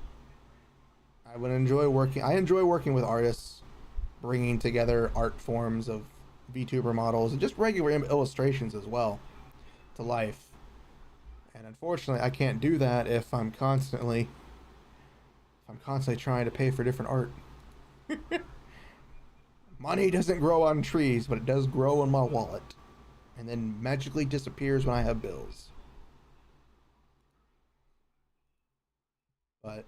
I would enjoy working. I enjoy working with artists, bringing together art forms of VTuber models and just regular illustrations as well to life. And unfortunately I can't do that if I'm constantly trying to pay for different art. Money doesn't grow on trees, but it does grow in my wallet, and then magically disappears when I have bills. But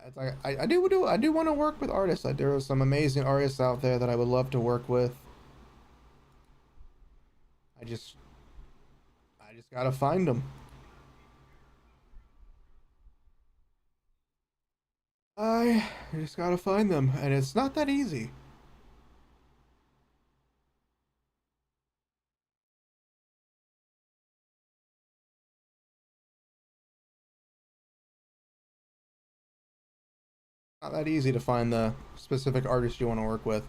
it's like I do want to work with artists. There are some amazing artists out there that I would love to work with. I just gotta find them. I just gotta find them, and it's not that easy. Not that easy to find the specific artist you want to work with,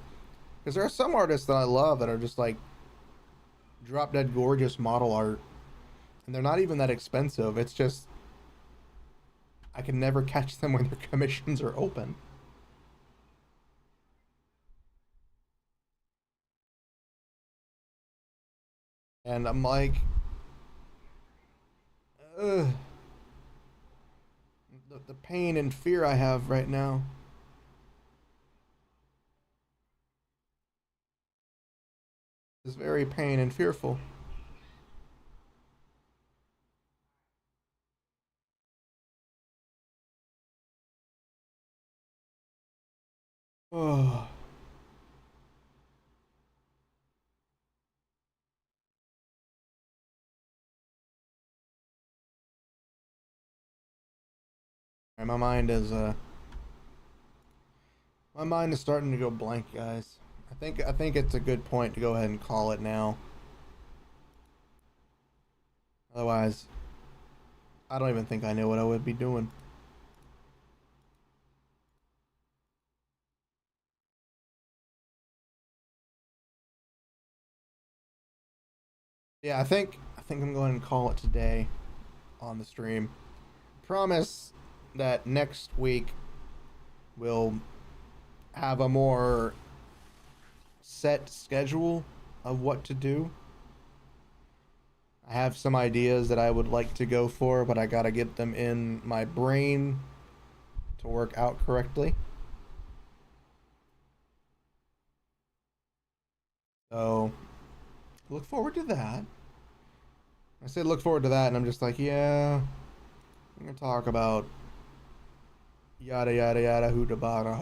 because there are some artists that I love that are just like drop dead gorgeous model art, and they're not even that expensive. It's just I can never catch them when their commissions are open. And I'm like, ugh. The pain and fear I have right now. Is very pain and fearful. Oh. My mind is starting to go blank, guys. I think it's a good point to go ahead and call it now. Otherwise, I don't even think I know what I would be doing. Yeah, I think I'm going to call it today on the stream. Promise that next week we'll have a more set schedule of what to do. I have some ideas that I would like to go for, but I gotta get them in my brain to work out correctly. So, look forward to that. I said look forward to that, and I'm just like, yeah, I'm gonna talk about yada yada yada hoodabara.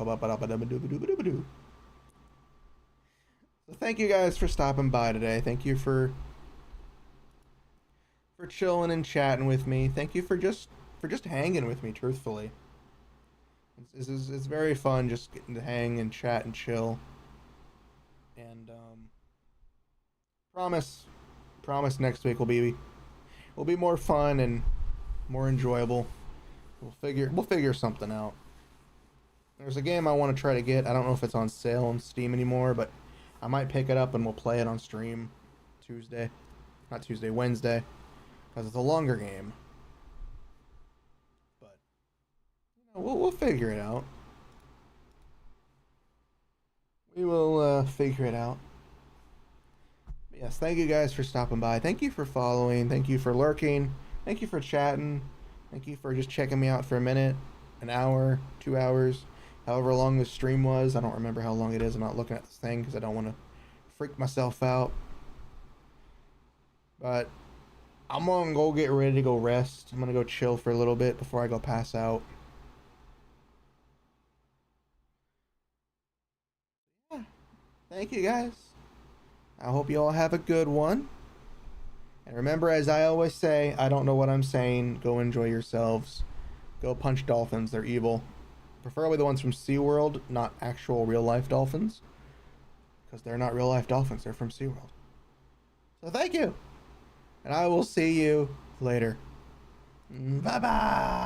So thank you guys for stopping by today. Thank you for chilling and chatting with me. Thank you for just hanging with me. Truthfully, it's very fun just getting to hang and chat and chill. And promise next week will be more fun and more enjoyable. We'll figure something out. There's a game I want to try to get. I don't know if it's on sale on Steam anymore, but I might pick it up and we'll play it on stream Wednesday, because it's a longer game. But we'll figure it out. We will figure it out. But yes, thank you guys for stopping by. Thank you for following. Thank you for lurking. Thank you for chatting. Thank you for just checking me out for a minute, an hour, 2 hours, however long the stream was. I don't remember how long it is. I'm not looking at this thing because I don't want to freak myself out. But I'm going to go get ready to go rest. I'm going to go chill for a little bit before I go pass out. Yeah. Thank you guys. I hope you all have a good one. And remember, as I always say, I don't know what I'm saying. Go enjoy yourselves. Go punch dolphins. They're evil. Preferably the ones from SeaWorld, not actual real-life dolphins. Because they're not real-life dolphins. They're from SeaWorld. So thank you. And I will see you later. Bye-bye.